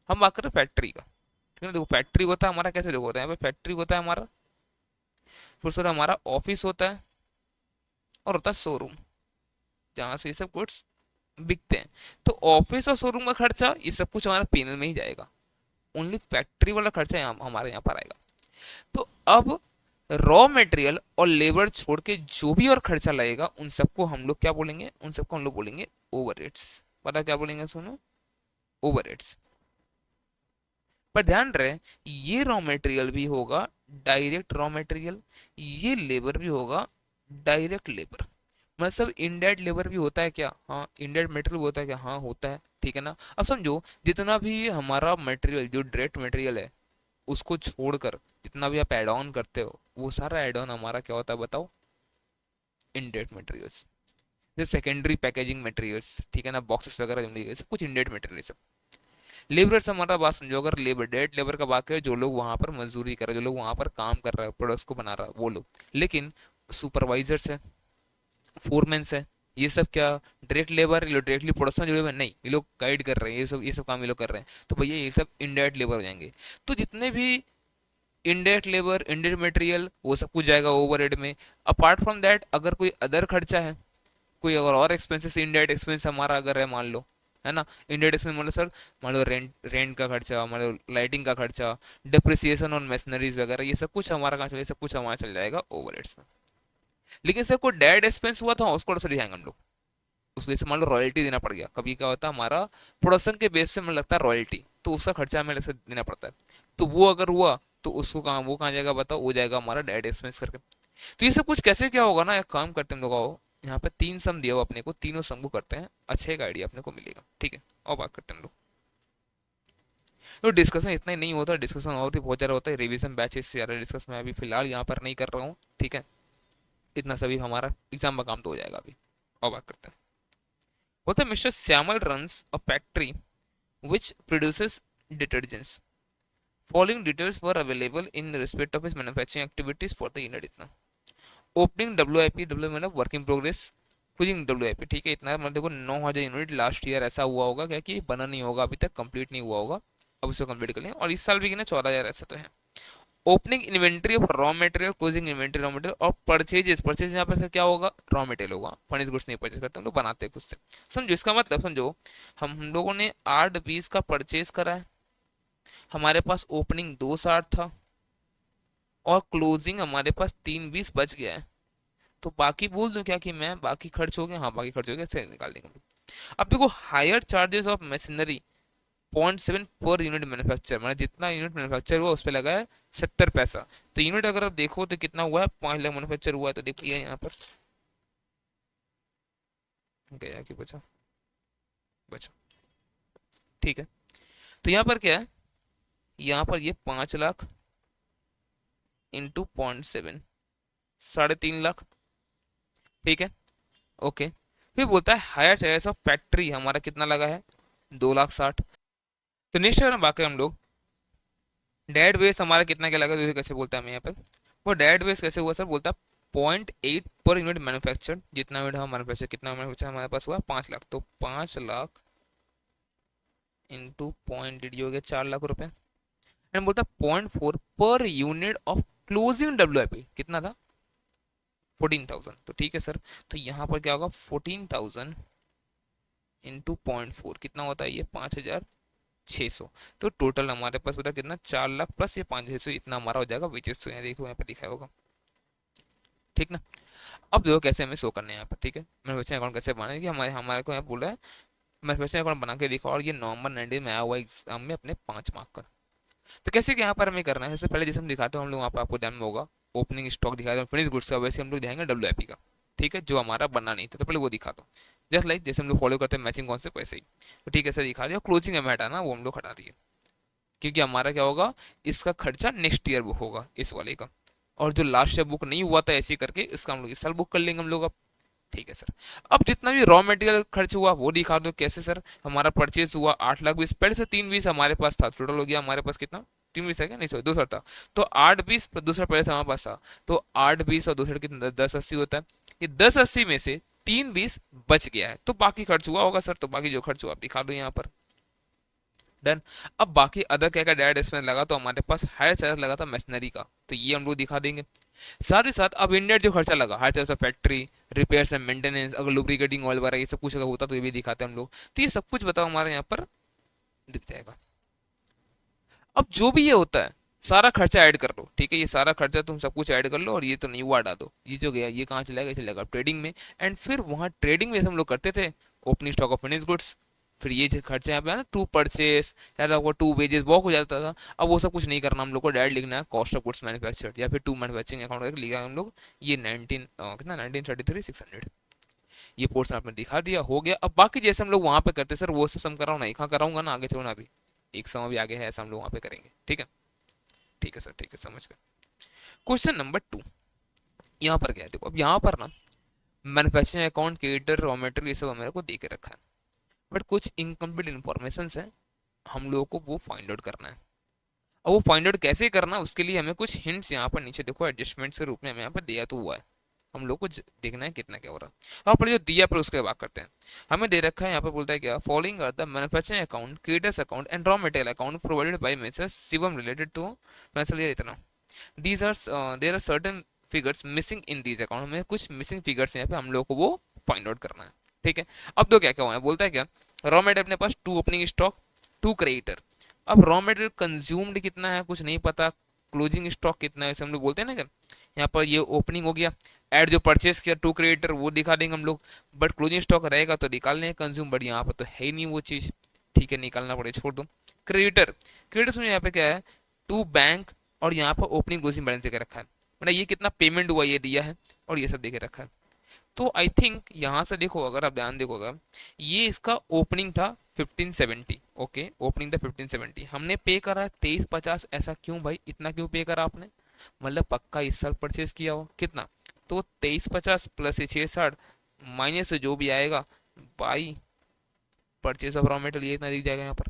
हम बात कर रहे हैं फैक्ट्री का, ठीक है ना। देखो फैक्ट्री होता है हमारा, कैसे देखो होता है यहाँ पे, फैक्ट्री होता है हमारा, फिर सर हमारा ऑफिस होता है, और होता है शोरूम, जहाँ से ये सब गुड्स बिकते हैं। तो ऑफिस और शोरूम का खर्चा ये सब कुछ हमारा पीएनएल में ही जाएगा, ओनली फैक्ट्री वाला खर्चा यहाँ हमारे यहाँ पर आएगा। तो अब रॉ मटेरियल और लेबर छोड़ के जो भी और खर्चा लगेगा उन सबको हम लोग क्या बोलेंगे, उन सबको हम लोग बोलेंगे ओवरहेड्स। पता क्या बोलेंगे सुनो, ओवरहेड्स। पर ध्यान रहे ये रॉ मटेरियल भी होगा डायरेक्ट रॉ मटेरियल, ये लेबर भी होगा डायरेक्ट लेबर। मतलब इनडायरेक्ट लेबर भी होता है क्या, हाँ इनडायरेक्ट मटेरियल होता है क्या, हाँ होता है, ठीक है ना। अब समझो जितना भी हमारा मटेरियल जो डायरेक्ट मटेरियल है उसको छोड़कर जितना भी आप एड ऑन करते हो वो सारा एड ऑन हमारा क्या होता है बताओ, इनडायरेक्ट मटेरियल्स। जैसे सेकेंडरी पैकेजिंग मटेरियल्स, ठीक है ना, बॉक्सेस वगैरह सब कुछ इनडायरेक्ट मटेरियल सब। लेबरर्स हमारा बात समझो, अगर लेबर डेट लेबर का बात करें, जो लोग वहां पर मजदूरी कर रहे हैं, जो लोग वहां पर काम कर रहे हैं, प्रोडक्ट्स को बना रहा है वो लोग। लेकिन सुपरवाइजर्स है, फोरमैन्स है, ये सब क्या डायरेक्ट लेबर, ये लोग डायरेक्टली प्रोडक्शन जुड़े हुए हैं? नहीं, ये लोग गाइड कर रहे हैं, ये सब काम ये लोग कर रहे हैं, तो भैया ये सब इनडायरेक्ट लेबर हो जाएंगे। तो जितने भी इनडायरेक्ट लेबर, इनडायरेक्ट मटेरियल, वो सब कुछ जाएगा ओवरहेड में। अपार्ट फ्रॉम दैट अगर कोई अदर खर्चा है, कोई अगर और एक्सपेंसेस, इनडायरेक्ट एक्सपेंस हमारा अगर है मान लो, है ना, इनडायरेक्ट एक्सपेंस मान लो सर, मान लो रेंट रेंट का खर्चा, मान लो लाइटिंग का खर्चा, डिप्रिसिएशन ऑन मशीनरीज वगैरह, ये सब कुछ हमारा कहाँ चलेगा, सब कुछ हमारा चल जाएगा ओवरहेड्स में। लेकिन सर कोई डायरेक्ट एक्सपेंस हुआ था उसको थोड़ा दिखाएंगे हम लोग, उसको जैसे मान लो रॉयल्टी देना पड़ गया, कभी क्या होता है हमारा प्रोडक्शन के बेस पे हमें लगता है रॉयल्टी, तो उसका खर्चा हमें अलग से देना पड़ता है। तो वो अगर हुआ तो उसको कहाँ, वो कहाँ जाएगा बताओ, वो जाएगा हमारा डायरेक्ट एक्सपेंस करके। तो ये सब कुछ कैसे क्या होगा ना, एक काम करते हैं हम लोग, आओ यहाँ पे 3 सम दिया हुआ अपने को, तीनों सम को करते हैं, अच्छा एक आइडिया अपने को मिलेगा, ठीक है। और बात करते हैं हम लोग। तो डिस्कशन इतना ही नहीं होता, डिस्कशन और भी बहुत ज़्यादा होता है, रिवीजन बैचेस से ज़्यादा डिस्कस मैं अभी फिलहाल यहाँ पर नहीं कर रहा हूँ, ठीक है। इतना सभी हमारा एग्जाम का काम तो हो जाएगा अभी। और बात करते हैं, होता है mister Shyamal runs a factory which produces detergents. Following details were available in respect of his manufacturing activities for the unit. इतना ओपनिंग डब्ल्यू मतलब work in progress, closing W, ठीक है, इतना मतलब देखो 9,000 यूनिट लास्ट ईयर ऐसा हुआ होगा क्या कि बना नहीं होगा, अभी तक कंप्लीट नहीं हुआ होगा, अब उसको कंप्लीट कर लें, और इस साल भी कितना 14,000 ऐसा तो है। Opening inventory of raw material, closing inventory raw material, और परचेजेस, परचेज यहाँ पर क्या होगा, रॉ मटेरियल होगा, फर्निश गुड्स नहीं परचेज करते हम लोग, बनाते हैं खुद से। समझो इसका मतलब, समझो हम लोगों ने 8 20 का परचेज करा है, हमारे पास ओपनिंग 260 था, और क्लोजिंग हमारे पास 320 बच गया है, तो बाकी बोल दूं क्या कि मैं बाकी खर्च हो गया, हाँ बाकी खर्च हो गया, ऐसे निकाल देंगे हम लोग। अब देखो higher charges of machinery 0.7 per unit manufacture, मतलब जितना यूनिट मैन्युफैक्चर हुआ उस पर लगा है 70 पैसा, तो यूनिट अगर आप देखो तो कितना हुआ है, 5 लाख मैन्युफैक्चर हुआ है, तो देखिए यहाँ पर गया कि बचा, बचा, ठीक है। तो यहाँ पर क्या है, यहाँ पर ये 5 लाख इंटू 0.7, 3.5 लाख, ठीक है, ओके। फिर बोलता है हायर चार्जेस ऑफ फैक्ट्री, हमारा कितना लगा है, 2,60,000। तो नेक्स्ट अगर हम बात करें हम लोग, डेड वेस्ट हमारा कितना क्या लगा, तो कैसे बोलता है हमें यहाँ पर, वो डेड वेस्ट कैसे हुआ सर, बोलता है 0.8 पर यूनिट मैन्युफैक्चर, जितना यूनिट हम मैन्युफैक्चर, कितना मैन्युफैक्चर हमारे पास हुआ 5 लाख, तो 5 लाख इंटू 0.8 हो गया 4 लाख रुपए, एंड बोलता है 0.4 per unit of closing W, कितना था 14,000, तो ठीक है सर। तो यहाँ पर क्या होगा 14,000 इंटू 0.4 कितना होता है, ये 5,600, तो टोटल हमारे पास बता कितना 4 लाख प्लस ये 5,600, इतना हमारा हो जाएगा विचेस, तो यहाँ देखो यहाँ पे लिखा होगा, ठीक ना। अब देखो कैसे हमें शो करने हैं यहाँ पर, ठीक है, मैन्युफैक्चरिंग अकाउंट कैसे बनाना है, कि हमारे हमारे को यहाँ बोला है मैन्युफैक्चरिंग अकाउंट बना के दिखा, और ये नवंबर 19 में आया हुआ एग्जाम में अपने 5 मार्क का। तो कैसे कि यहाँ पर हमें करना है, सबसे पहले जैसे हम दिखाते हैं हम लोग, वहाँ पर आपको ध्यान में होगा ओपनिंग स्टॉक दिखाते हैं, फिनिश गुड्स का, वैसे हम लोग दिखाएंगे डब्ल्यू का, ठीक है, जो हमारा बनना नहीं था, तो पहले वो दिखा दो, जस्ट लाइक जैसे हम लोग फॉलो करते हैं मैचिंग कॉन्सेप्ट वैसे ही, तो ठीक है सर दिखा दिया। क्लोजिंग हमें हटाना, वो हम लोग हटा दिए, क्योंकि हमारा क्या होगा, इसका खर्चा नेक्स्ट ईयर बुक होगा इस वाले का, और जो लास्ट ईयर बुक नहीं हुआ था ऐसे करके इसका हम लोग इस साल बुक कर लेंगे हम लोग अब, ठीक है सर। अब जितना भी रॉ मटेरियल खर्च हुआ वो दिखा दो, कैसे सर, हमारा परचेज हुआ 8 लाख 20, पहले से 320 हमारे पास था, टोटल हो गया हमारे पास कितना, 320 है क्या, नहीं सॉरी 200 था, तो 8 20 दूसरा पहले से हमारे पास था, तो 8 20 और दूसरा कितना 10 80 होता है, ये 10 80 में से 320 बच गया है, तो बाकी खर्च हुआ होगा सर, तो बाकी जो खर्च हुआ आप दिखा दो यहाँ पर, डन। अब बाकी अदर क्या क्या डायरेक्ट एक्सपेंस लगा, तो हमारे पास हायर चार्ज लगा था मशीनरी का, तो ये हम लोग दिखा देंगे। साथ ही साथ अब इंडिया जो खर्चा लगा, hire charge of factory, repairs and maintenance, अगर लुब्रिकेटिंग ऑयल वगैरह ये सब कुछ अगर होता तो ये भी दिखाते हैं हम लोग, तो ये सब कुछ बताओ हमारे यहाँ पर दिख जाएगा। अब जो भी ये होता है सारा खर्चा ऐड कर लो, ठीक है, ये सारा खर्चा तुम सब कुछ ऐड कर लो, और ये तो नहीं हुआ हटा दो, ये जो गया ये कहाँ चलेगा, ये चलेगा ट्रेडिंग में, एंड फिर वहाँ ट्रेडिंग में हम लोग करते थे opening stock of finish goods, फिर ये जो खर्चा यहाँ पे है ना, टू परचेस या तो टू वेजेस बहुत हो जाता था, अब वो सब कुछ नहीं करना हम लोग को, डायरेक्ट लिखना है कॉस्ट ऑफ गुड्स मैन्युफैक्चर्ड, या फिर टू मैन्युफैक्चरिंग अकाउंट करके लिखा है हम लोग, ये 1933 600, ये पोर्शन आपने दिखा दिया, हो गया। अब बाकी जैसे हम लोग वहाँ पे करते सर वो सम कराओ, नहीं कहाँ कराऊंगा ना, आगे चलो ना, अभी एक सम अभी आगे है, ऐसा हम लोग वहाँ पे करेंगे, ठीक है, ठीक है सर, ठीक है, समझ गए। क्वेश्चन नंबर 2, यहाँ पर क्या है, देखो अब यहाँ पर ना manufacturing account, creditor, raw material, ये सब हमारे को दे के रखा है, बट कुछ इनकम्प्लीट इन्फॉर्मेशन है, हम लोगों को वो फाइंड आउट करना है। अब वो फाइंड आउट कैसे करना है, उसके लिए हमें कुछ हिंट्स यहाँ पर नीचे देखो एडजस्टमेंट्स के रूप में हमें यहाँ पर दिया तो हुआ है, हम लोग को देखना है कितना क्या हो रहा है। अब पर जो दिया पर उसके बात करते हैं, हमें दे रखा है यहाँ पर, बोलता है क्या, following are the manufacturing account, creditors account and raw material account provided by Mrs Shivam related to मैंने इतना, these are there are certain figures missing in these account, में कुछ मिसिंग फिगर्स यहाँ पे हम लोग को वो फाइंड आउट करना है, ठीक है। अब तो क्या क्या हुआ है, बोलता है क्या, रॉ मटेरियल अपने पास 2 ओपनिंग स्टॉक 2 क्रेडिटर, अब रॉ मटेरियल कंज्यूम्ड कितना है कुछ नहीं पता, क्लोजिंग स्टॉक कितना है, हम लोग बोलते हैं ना क्या, यहाँ पर ये ओपनिंग हो गया, एड जो परचेस किया 2 क्रेडिटर वो दिखा देंगे हम लोग, बट क्लोजिंग स्टॉक रहेगा तो निकाल लेंगे कंज्यूम, बट यहाँ पर तो है ही नहीं वो चीज़, ठीक है, निकालना पड़ेगा, छोड़ दो। क्रेडिटर, क्रेडिटर में यहाँ पे क्या है, टू बैंक, और यहाँ पर ओपनिंग क्लोजिंग बैलेंस देकर रखा है, मतलब ये कितना पेमेंट हुआ ये दिया है, और ये सब देके रखा है। तो आई थिंक यहाँ से देखो, अगर आप ध्यान देखोगा, ये इसका ओपनिंग था 1570, ओके, ओपनिंग था 1570, हमने पे करा 2350, ऐसा क्यों भाई, इतना क्यों पे करा आपने, मतलब पक्का इस साल परचेज किया हो कितना, तो 2350 प्लस ये 660 माइनस से जो भी आएगा by purchase of raw material, ये इतना दिख जाएगा यहाँ पर,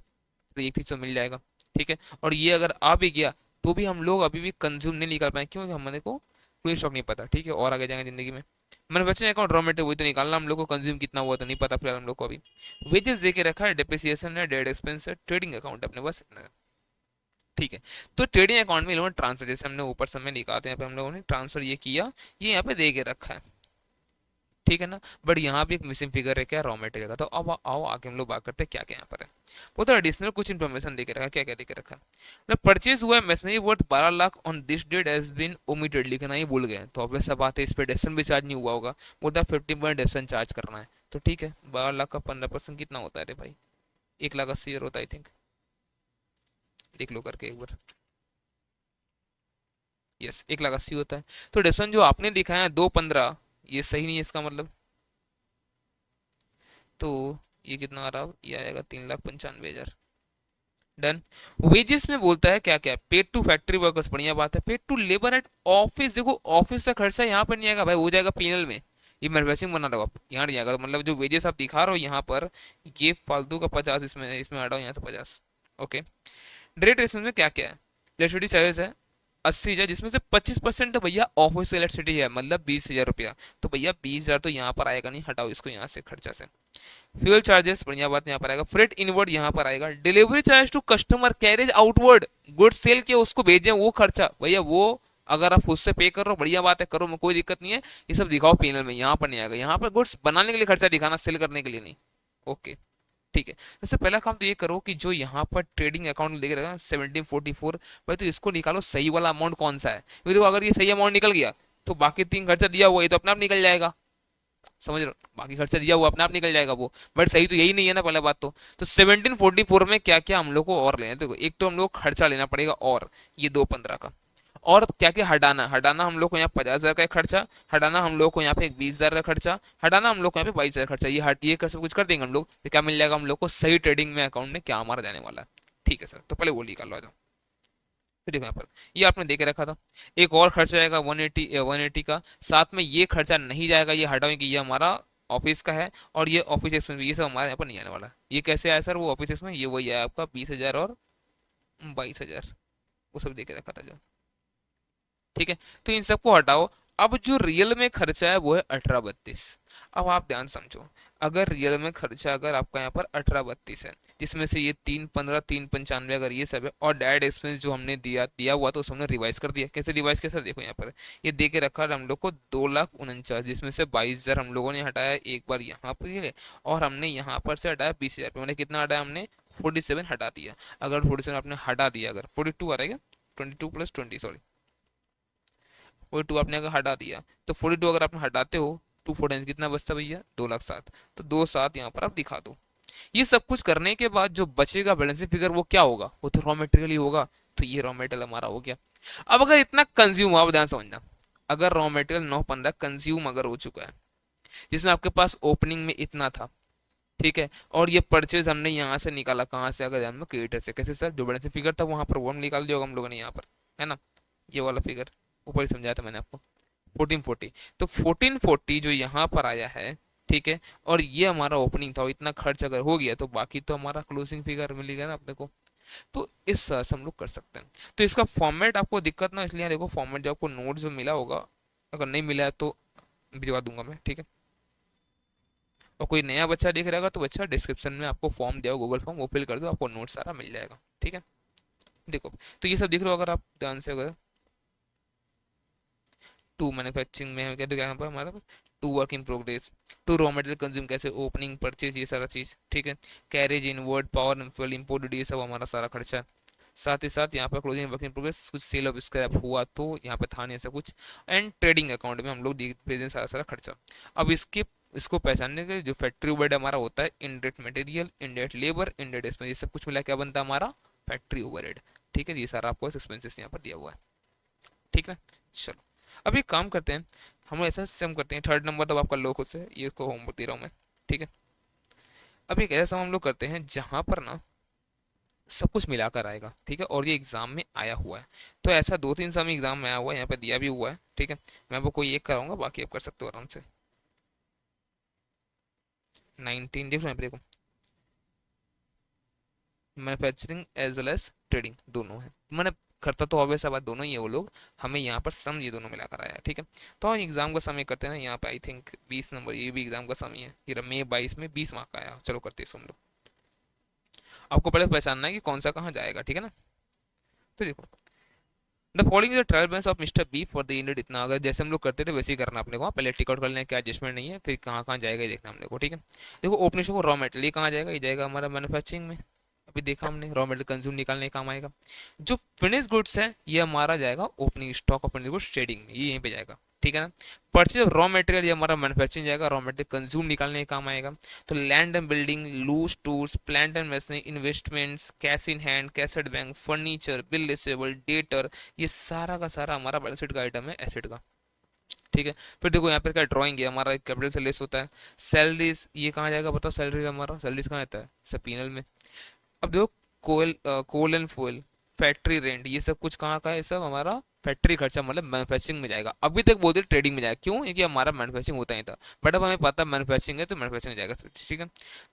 तो एक चीज तो मिल जाएगा, ठीक है। और ये अगर आ भी गया तो भी हम लोग अभी भी कंज्यूम नहीं निकाल पाए, क्योंकि हमारे को कोई स्टॉक नहीं पता, ठीक है, और आगे जाएंगे जिंदगी में। मैन्युफैक्चरिंग अकाउंट रॉ मटेरियल वही तो निकालना हम लोग को, कंज्यूम कितना हुआ तो नहीं पता फिलहाल हम लोग को अभी। वेजेस दे के रखा है, डेप्रिसिएशन है, डेट एक्सपेंस है, ट्रेडिंग अकाउंट अपने बस इतना है, ठीक है। तो ट्रेडिंग अकाउंट में इन लोगों ने ट्रांसफर, जैसे हमने ऊपर समय लिखा था यहाँ पे हम लोगों ने ट्रांसफर ये किया, ये यहाँ पे दे के रखा है, ठीक है ना। बट यहाँ भी एक मिसिंग फिगर है क्या, रॉ मटेरियल का। तो अब आओ आगे हम लोग बात करते हैं क्या क्या यहाँ पर है। वो तो एडिशनल कुछ इन्फॉर्मेशन दे के रखा, क्या क्या दे के रखा, मतलब परचेज हुआ है machinery worth 12 lakh on this date has been omitted, लिखना ही भूल गए, तो ऑब्वियस सा बात है इस पे डेप्शन भी चार्ज नहीं हुआ होगा, बोलता 50% डेप्शन चार्ज करना है, तो ठीक है 12 लाख का 15% कितना होता है रे भाई, 1,80,000 होता है आई थिंक, देख लो करके एक बार। यस 1,80,000 होता है। तो डेप्शन जो आपने दिखाया है 215, ये सही नहीं है इसका मतलब, तो ये कितना आ रहा, ये आएगा 3,95,000। डन। वेजेस में बोलता है क्या क्या, पेड टू फैक्ट्री वर्कर्स, बढ़िया बात है, paid to labour at office, देखो ऑफिस का खर्चा यहाँ पर नहीं आएगा भाई, हो जाएगा पीएनएल में, ये मैन्युफैक्चरिंग बना रहा हो आप, यहाँ नहीं आएगा, तो मतलब जो वेजेस आप दिखा रहे हो यहाँ पर, ये फालतू का 50, इसमें इसमें हटाओ यहाँ से 50। ओके। डायरेक्ट एक्सपेंस में क्या क्या है, इलेक्ट्रिसिटी चार्जेस है 80,000, जिसमें से 25% तो भैया ऑफिस इलेक्ट्रिसिटी है, मतलब 20,000 रुपया, तो भैया 20,000 तो यहाँ पर आएगा नहीं, हटाओ इसको यहाँ से खर्चा से। फ्यूल चार्जेस, बढ़िया बात, यहाँ पर आएगा। फ्रेट इनवर्ड यहाँ पर आएगा। Delivery charge to customer, carriage outward, goods sale के उसको भेजें वो खर्चा, भैया वो अगर आप खुद से पे कर रहे हो बढ़िया बात है, करो में कोई दिक्कत नहीं है, ये सब दिखाओ पीएनएल में, यहाँ पर नहीं आएगा, यहाँ पर गुड्स बनाने के लिए खर्चा दिखाना, सेल करने के लिए नहीं। ओके, ठीक है। सबसे पहला काम तो ये करो कि जो यहाँ पर ट्रेडिंग अकाउंट देख रहे हो 1744, भाई तो इसको निकालो सही वाला अमाउंट कौन सा है, क्योंकि देखो अगर ये सही अमाउंट निकल गया तो बाकी 3 खर्चा दिया हुआ ये तो अपने आप निकल जाएगा, समझ रहे हो, बाकी खर्चा दिया हुआ अपने आप निकल जाएगा वो, बट सही तो यही नहीं है ना पहले बात तो 1744 में क्या क्या हम लोग को और लेना, देखो एक तो हम लोग खर्चा लेना पड़ेगा, और ये 215 का, और क्या क्या हटाना, हटाना हम लोग को यहाँ 50,000 का खर्चा, हटाना हम लोग को यहाँ पे 20,000 का खर्चा, हटाना हम लोग को यहाँ पे 22,000 खर्चा, ये हट ये कर सब कुछ कर देंगे हम लोग, तो क्या मिल जाएगा हम लोग को सही ट्रेडिंग में अकाउंट में क्या हमारा जाने वाला है। ठीक है सर, तो पहले वो निकाल लो आ जाओ। तो देखो यहाँ पर ये आपने दे के रखा था, एक और खर्चा आएगा 180 का, साथ में ये खर्चा नहीं जाएगा, ये हटाओगे कि ये हमारा ऑफिस का है, और ये ऑफिस एक्सपेंस ये सब हमारे यहाँ पर नहीं आने वाला। ये कैसे आया सर, वो ऑफिस एक्सपेंस ये वही आया आपका 20,000 और 22,000, वो सब दे के रखा था जो, ठीक है। तो इन सबको हटाओ। अब जो रियल में खर्चा है वो है 1832। अब आप ध्यान समझो, अगर रियल में खर्चा अगर आपका यहाँ पर 1832 है, जिसमें से ये 315 395 अगर ये सब है, और डायरेक्ट एक्सपेंस जो हमने दिया दिया हुआ तो उसने रिवाइज कर दिया, कैसे रिवाइज किया सर, देखो यहाँ पर ये दे के रखा है हम लोग को 2,49,000, जिसमें से 22,000 हम लोगों ने हटाया एक बार यहाँ पर, और हमने यहाँ पर से हटाया 20,000 रुपये, मैंने कितना हटाया हमने 47 हटा दिया। अगर 47 आपने हटा दिया, अगर 42 आ रहेगा, 22 + 20 सॉरी, 42 आपने अगर हटा दिया, तो 42 अगर आपने हटाते हो 249 कितना बचता भैया 2,07,000, तो 2,07,000 यहाँ पर आप दिखा दो। ये सब कुछ करने के बाद जो बचेगा बैलेंसिंग फिगर वो क्या होगा, वो तो रॉ मटेरियल ही होगा, तो ये रॉ मटेरियल हमारा हो गया। अब अगर इतना कंज्यूम हुआ, आप ध्यान समझना, अगर रॉ मटेरियल 915 कंज्यूम अगर हो चुका है, जिसमें आपके पास ओपनिंग में इतना था, ठीक है, और ये परचेज हमने यहाँ से निकाला, कहाँ से, अगर ध्यान में क्रिएटर से, कैसे सर, जो बैलेंसिंग फिगर था वहां पर वो हम निकाल दिया होगा हम लोगों ने यहाँ पर, है ना, ये वाला फिगर ऊपर ही समझाया था मैंने आपको 1440, तो 1440 जो यहाँ पर आया है, ठीक है, और ये हमारा ओपनिंग था, और इतना खर्च अगर हो गया तो बाकी तो हमारा क्लोजिंग फिगर मिलेगा ना अपने को। तो इस तरह से हम लोग कर सकते हैं। तो इसका फॉर्मेट आपको दिक्कत ना, इसलिए देखो फॉर्मेट जो आपको नोट जो मिला होगा, अगर नहीं मिला है तो भिजवा दूंगा मैं, ठीक है। और कोई नया बच्चा देख रहेगा तो बच्चा डिस्क्रिप्शन में आपको फॉर्म दिया गूगल फॉर्म, वो फिल कर दो, आपको नोट सारा मिल जाएगा, ठीक है। देखो, तो ये सब दिख रहा हो अगर आप ध्यान से, अगर टू मैन्युफैक्चरिंग में क्या, तो यहाँ पर हमारा to work in progress, to raw material consume कैसे, ओपनिंग परचेज, ये सारा चीज़, ठीक है। Carriage inward, power fuel imported, ये सब हमारा सारा खर्चा है। साथ ही साथ यहाँ पर क्लोजिंग वर्क इन प्रोग्रेस, कुछ सेल ऑफ स्क्रैप हुआ तो यहाँ पे था नहीं ऐसा कुछ, एंड ट्रेडिंग अकाउंट में हम लोग भेज दें सारा सारा खर्चा। अब इसको पहचानने के जो फैक्ट्री ओवरहेड हमारा होता है, indirect material, indirect labour, indirect expense, ये सब कुछ मिला क्या बनता है हमारा फैक्ट्री ओवरहेड, ठीक है। ये सारा आपको एक्सपेंसेस यहाँ पर दिया हुआ है, ठीक है। चलो अब एक काम करते हैं, हम ऐसा सिस्टम करते हैं, थर्ड नंबर तब आपका लो खुद से, ये इसको होमवर्क दे रहा हूँ मैं, ठीक है। अब एक ऐसा हम लोग करते हैं जहाँ पर ना सब कुछ मिलाकर आएगा, ठीक है, और ये एग्जाम में आया हुआ है, तो ऐसा 2-3 समय एग्जाम में आया हुआ है, यहाँ पे दिया भी हुआ है, ठीक है। मैं वो कोई एक कराऊंगा, बाकी आप कर सकते हो आराम से। 19 देख रहे हैं, देखो manufacturing as well as trading दोनों है, मैंने करता तो ऑब्वियस बात दोनों ही है वो लोग, हमें यहाँ पर सम ये दोनों मिला कर आया, ठीक है। तो हम एग्जाम का समय करते हैं ना, यहाँ पे आई थिंक 20 नंबर, ये भी एग्जाम का समय है, ये मई 22 में 20 मार्क का आया। चलो करते हैं हम लोग। आपको पहले पहचानना है कि कौन सा कहाँ जाएगा, ठीक है ना। तो देखो, the following is trial balance of Mister B for the unit, इतना अगर जैसे हम लोग करते थे वैसे ही करना अपने को। पहले टिक आउट कर लें क्या एडजस्टमेंट नहीं है, फिर कहाँ कहाँ जाएगा ये देखना हमने को, ठीक है। देखो ओपनिंग को रॉ मटेरियल, ये कहाँ जाएगा, ये जाएगा हमारा मैन्युफैक्चरिंग में। अभी देखा हमने रॉ मटेरियल कंज्यूम निकालने का काम आएगा। जो फिनिश गुड्स है ये हमारा जाएगा opening stock of finish goods trading में, ये यहीं पे जाएगा, ठीक है ना। परचेज ऑफ रॉ मटेरियल ये हमारा मैन्युफैक्चरिंग जाएगा, रॉ मटेरियल कंज्यूम निकालने का काम आएगा। तो land and building, loose tools, plant and machinery, investments, cash in hand, cash at bank, furniture, bill receivable, debtor, ये सारा का सारा हमारा बैलेंस शीट का आइटम है एसेट का, ठीक है। फिर देखो यहाँ पर क्या ड्राइंग है हमारा, कैपिटल से लेस होता है। सैलरीज ये कहाँ जाएगा बताओ, सैलरीज हमारा, सैलरीज कहाँ आता है, सब पीनल में। अब देखो कोल एंड फुएल, फैक्ट्री रेंट, ये सब कुछ कहाँ का है, ये सब हमारा फैक्ट्री खर्चा मतलब मैन्युफैक्चरिंग में जाएगा। अभी तक बोलते ट्रेडिंग में जाएगा, क्यों, क्योंकि हमारा मैन्युफैक्चरिंग होता ही था, बट अब हमें पता है मैन्युफैक्चरिंग है तो मैन्युफैक्चरिंग जाएगा, ठीक है।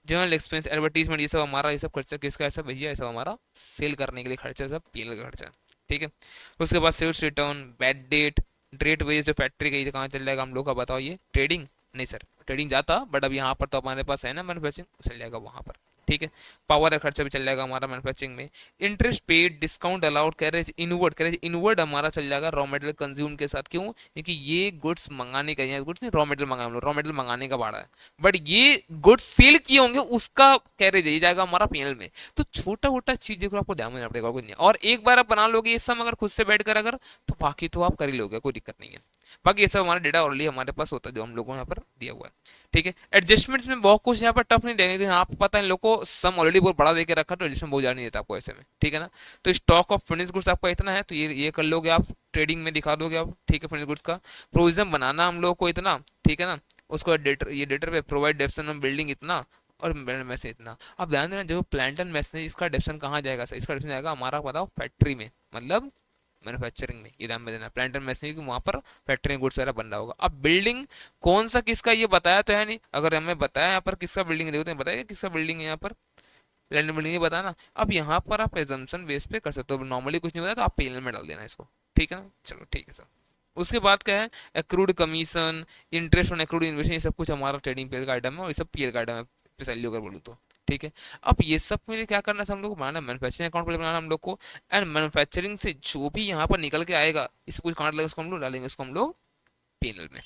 जनरल एक्सपेंस, एडवर्टीजमेंट, ये सब हमारा, ये सब खर्चा किसका है, सब भैया ये सब हमारा सेल करने के लिए खर्चा, सब पीएल का खर्चा, ठीक है। उसके बाद sales return, bad debt, debt wages जो फैक्ट्री का, ये कहाँ चल जाएगा हम लोग का बताओ, ये ट्रेडिंग नहीं सर, ट्रेडिंग जाता बट अब यहाँ पर तो हमारे पास है ना मैन्युफैक्चरिंग, चल जाएगा वहाँ पर, ठीक है। पावर का खर्चा भी चल जाएगा हमारा मैन्युफैक्चरिंग में। Interest paid, discount allowed, carriage inward हमारा चल जाएगा रॉ मटेरियल कंज्यूम के साथ, क्यों, क्योंकि ये गुड्स मंगाने का, गुड्स नहीं रॉ मटेरियल मंगाए हम लोग, रॉ मटेरियल मंगाने का भाड़ा है, बट ये गुड्स सेल किए होंगे उसका कैरेज ये जाएगा हमारा पीएनएल में। तो छोटा छोटा चीज देखो आपको ध्यान में रखना पड़ेगा, कुछ नहीं। और एक बार आप बना लोगे ये सब अगर खुद से बैठ कर अगर, तो बाकी तो आप कर ही लोगे, कोई दिक्कत नहीं है। बाकी ये सब हमारा डेटा ऑलरेडी हमारे पास होता है जो हम लोगों को यहाँ पर दिया हुआ है, ठीक है। एडजस्टमेंट्स में बहुत कुछ यहाँ पर टफ नहीं देंगे, यहाँ पर पता है इन लोगों को सम ऑलरेडी बहुत बड़ा देके रखा, तो एडजस्टमेंट बहुत ज्यादा नहीं देता आपको ऐसे में, ठीक है ना। तो स्टॉक ऑफ फिनिश गुड्स आपका इतना है, तो ये कर लोगे आप, ट्रेडिंग में दिखा दोगे आप, ठीक है। फिनिश गुड्स का प्रोविजन बनाना हम लोग को इतना, ठीक है ना। उसको डेटर, ये डेटर पे प्रोवाइड डेप्सन ऑन बिल्डिंग इतना, और में से इतना। अब ध्यान देना जो प्लांट एंड मशीनरी, इसका डेप्सन कहाँ जाएगा सर, इसका डेप्सन जाएगा हमारा बताओ फैक्ट्री में, मतलब मैन्युफैक्चरिंग में, ये ध्यान में देना। प्लांट एंड मशीनरी की वहाँ पर फैक्ट्री गुड्स वगैरह बन रहा होगा। अब बिल्डिंग कौन सा किसका ये बताया तो है नहीं, अगर हमें बताया यहाँ पर किसका बिल्डिंग है, देखो तो बताया किसका बिल्डिंग है यहाँ पर, लैंड बिल्डिंग, ये बताना। अब यहाँ पर आप एजम्पशन बेस पे कर सकते हो, नॉर्मली कुछ नहीं होता तो आप पीएनएल में डाल देना इसको, ठीक है ना। चलो ठीक है सर। उसके बाद क्या है, accrued commission, interest on accrued investment, ये सब कुछ हमारा ट्रेडिंग पीएल का आइटम है, और ये सब पीएल का आइटम है स्पेशली अगर बोलूँ तो, ठीक है। अब ये सब में लिए क्या करना था हम लोग को, बनाना मैन्युफैक्चरिंग अकाउंट पहले बनाना हम लोग को, एंड मैन्युफैक्चरिंग से जो भी यहाँ पर निकल के आएगा इससे कुछ काट लगेगा, उसको हम लोग डालेंगे, उसको हम लोग पीएनएल में,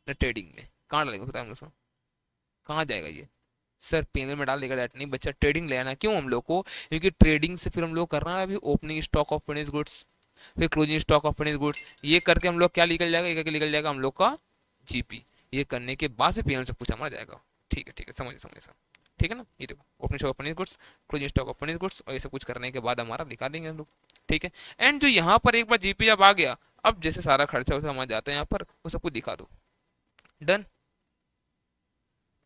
ट्रेडिंग में कहाँ डालेंगे पता है हम लोग, कहाँ जाएगा ये सर, पीएनएल में डाल देगा डायरेक्ट नहीं बच्चा, ट्रेडिंग ले आना, क्यों हम लोग को, क्योंकि ट्रेडिंग से फिर हम लोग करना है अभी opening stock of finish goods, फिर closing stock of finish goods, ये करके हम लोग क्या निकल जाएगा, ये करके निकल जाएगा हम लोग का जीपी, ये करने के बाद फिर पीएनएल सब कुछ हमारा जाएगा, ठीक है समझ समझ सर, ठीक है ना। ये देखो opening stock of finish goods, closing stock of finish goods, और ये सब कुछ करने के बाद हमारा दिखा देंगे हम लोग, ठीक है। एंड जो यहाँ पर एक बार जीपी जब आ गया, अब जैसे सारा खर्चा उसे हमारा जाता है यहाँ पर, वो सब कुछ दिखा दो, डन।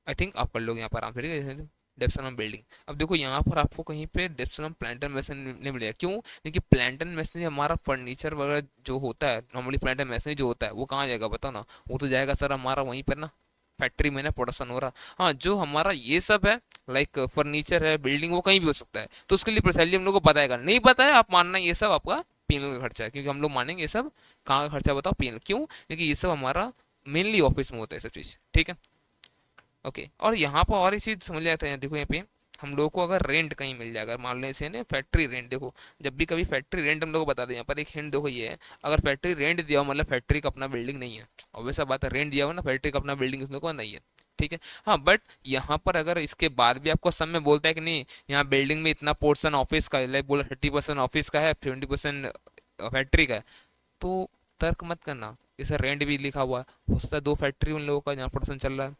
आई थिंक आप कर लोगे यहाँ पर आराम से, डेप्सन ऑफ बिल्डिंग। अब देखो यहाँ पर आपको कहीं पे डेप्सन ऑफ प्लांट एंड मशीनरी नहीं मिलेगा, क्यों, क्योंकि प्लांट एंड मशीनरी हमारा फर्नीचर वगैरह जो होता है, नॉर्मली प्लांट एंड मशीनरी जो होता है वो कहाँ जाएगा बताओ ना, वो तो जाएगा सर हमारा वहीं पर ना, फैक्ट्री में ना प्रोडक्शन हो रहा। हाँ जो हमारा ये सब है लाइक फर्नीचर है, बिल्डिंग, वो कहीं भी हो सकता है, तो उसके लिए प्रोसेसली हम लोग को बताएगा, नहीं बताया आप मानना ये सब आपका पीएनएल का खर्चा है, क्योंकि हम लोग मानेंगे ये सब कहाँ का खर्चा बताओ, पीएनएल, क्यों, क्योंकि ये सब हमारा मेनली ऑफिस में होता है सब चीज़, ठीक है। ओके और यहाँ पर और एक चीज़ समझ जाते हैं, देखो यहाँ पे हम लोगों को अगर रेंट कहीं मिल जाए, अगर मान लो इसे ना फैक्ट्री रेंट, देखो जब भी कभी फैक्ट्री रेंट हम लोग को बता दें, यहाँ पर एक हिंट देखो ये है, अगर फैक्ट्री रेंट दिया हो मतलब फैक्ट्री का अपना बिल्डिंग नहीं है, ऑब्वियस बात है, रेंट दिया हो ना फैक्ट्री का अपना बिल्डिंग उसमें को नहीं है, ठीक है। हाँ बट यहाँ पर अगर इसके बाद भी आपको सब में बोलता है कि नहीं यहाँ बिल्डिंग में इतना पोर्सन ऑफिस का है, लाइक बोला 30% ऑफिस का है, 20% फैक्ट्री का है, तो तर्क मत करना, इसे रेंट भी लिखा हुआ है, हो सकता है दो फैक्ट्री उन लोगों का जहाँ प्रोडक्शन चल रहा है,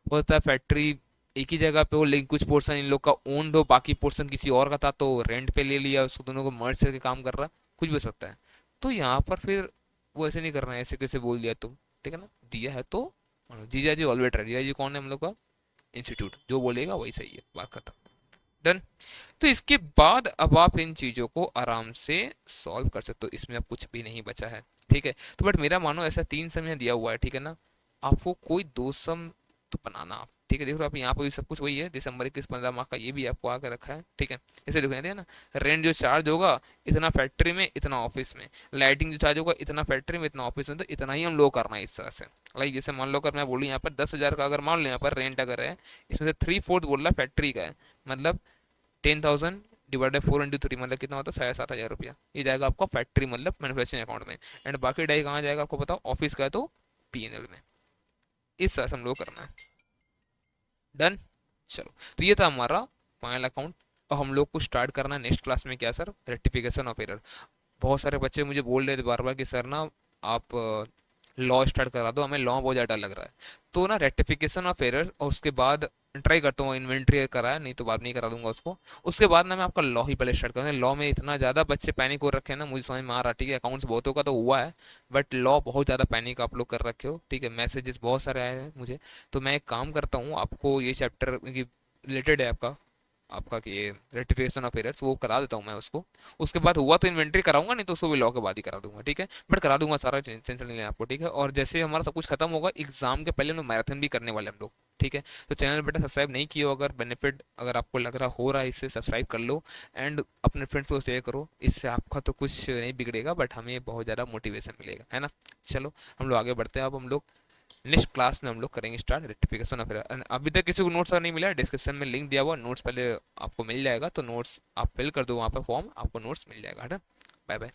होता है फैक्ट्री एक ही जगह पे हो लेकिन कुछ पोर्शन इन लोग का ओन्ड हो, बाकी पोर्शन किसी और का था तो रेंट पे ले लिया, उसको दोनों को मर्ज करके काम कर रहा, कुछ भी हो सकता है। तो यहाँ पर फिर वो ऐसे नहीं करना है, ऐसे कैसे बोल दिया तुम, ठीक है ना, दिया है तो मानो, जीजा जी ऑलवेज राइट, जीजा जी कौन है हम लोग का इंस्टीट्यूट, जो बोलेगा वही सही है, बात खत्म, डन। तो इसके बाद अब आप इन चीज़ों को आराम से सॉल्व कर सकते हो, इसमें अब कुछ भी नहीं बचा है, ठीक है। तो बट मेरा मानो ऐसा 3 सम यहाँ दिया हुआ है, ठीक है ना, आपको कोई 2 सम तो बनाना आप, ठीक है, देख रहे हो आप यहाँ पर भी सब कुछ वही है, दिसंबर 21 15 माह का ये भी आपको आकर रखा है। ठीक है, इसे देखो है ना, रेंट जो चार्ज होगा इतना फैक्ट्री में इतना ऑफिस में, लाइटिंग जो चार्ज होगा इतना फैक्ट्री में इतना ऑफिस में, तो इतना ही हम लोग करना है इस तरह से। लाइक जैसे मान लो अगर मैं बोलूँ यहाँ पर 10,000 का, अगर मान लो यहाँ पर रेंट अगर है, इसमें से 3/4 बोल रहा है फैक्ट्री का है, मतलब 10,000 डिवाइडेड 4 into 3 मतलब कितना होता है 7,500 रुपया, ये जाएगा आपका फैक्ट्री मतलब मैन्युफैक्चरिंग अकाउंट में। एंड बाकी ढाई कहाँ जाएगा आपको बताओ, ऑफिस का है तो P&L में। इस तरह से हम लोग करना है। डन। चलो, तो ये था हमारा फाइनल अकाउंट। और हम लोग को स्टार्ट करना है नेक्स्ट क्लास में क्या सर, रेक्टिफिकेशन ऑफ एरर। बहुत सारे बच्चे मुझे बोल रहे थे बार बार कि सर ना आप लॉ स्टार्ट करा दो, हमें लॉ बहुत ज़्यादा लग रहा है। तो ना रेक्टिफिकेशन ऑफ एरर और उसके बाद ट्राई करता हूँ इन्वेंट्री कराया, नहीं तो बाद नहीं करा दूंगा उसको। उसके बाद ना मैं आपका लॉ ही पहले स्टार्ट करूँगा। लॉ में इतना ज़्यादा बच्चे पैनिक हो रखे हैं ना, मुझे समझ में आ रहा है। ठीक है, अकाउंट्स बहुतों का तो हुआ है, बट लॉ बहुत ज़्यादा पैनिक आप लोग कर रखे हो। ठीक है, मैसेजेस बहुत सारे आए हैं मुझे। तो मैं एक काम करता हूँ, आपको ये चैप्टर रिलेटेड है आपका आपका कि ये रेक्टिफिकेशन ऑफ एरर्स, वो करा देता हूँ मैं उसको। उसके बाद हुआ तो इन्वेंट्री कराऊंगा, नहीं तो उसको भी लॉ के बाद ही करा दूंगा। ठीक है, बट करा दूंगा, सारा टेंशन नहीं लेना आपको। ठीक है, और जैसे हमारा सब कुछ खत्म होगा एग्जाम के पहले हम लोग मैराथन भी करने वाले हम लोग। ठीक है, तो चैनल बेटा सब्सक्राइब नहीं किया हो, अगर बेनिफिट अगर आपको लग रहा हो रहा है इससे, सब्सक्राइब कर लो। एंड अपने फ्रेंड्स को शेयर करो, इससे आपका तो कुछ नहीं बिगड़ेगा बट हमें बहुत ज़्यादा मोटिवेशन मिलेगा, है ना। चलो हम लोग आगे बढ़ते हैं। अब हम लोग नेक्स्ट क्लास में हम लोग करेंगे स्टार्ट रेक्टिफिकेशन ऑफ एरर। अभी तक किसी को नोट्स नहीं मिला, डिस्क्रिप्शन में लिंक दिया हुआ, नोट्स पहले आपको मिल जाएगा, तो नोट्स आप फिल कर दो वहाँ पर फॉर्म, आपको नोट्स मिल जाएगा। है ना, बाय बाय।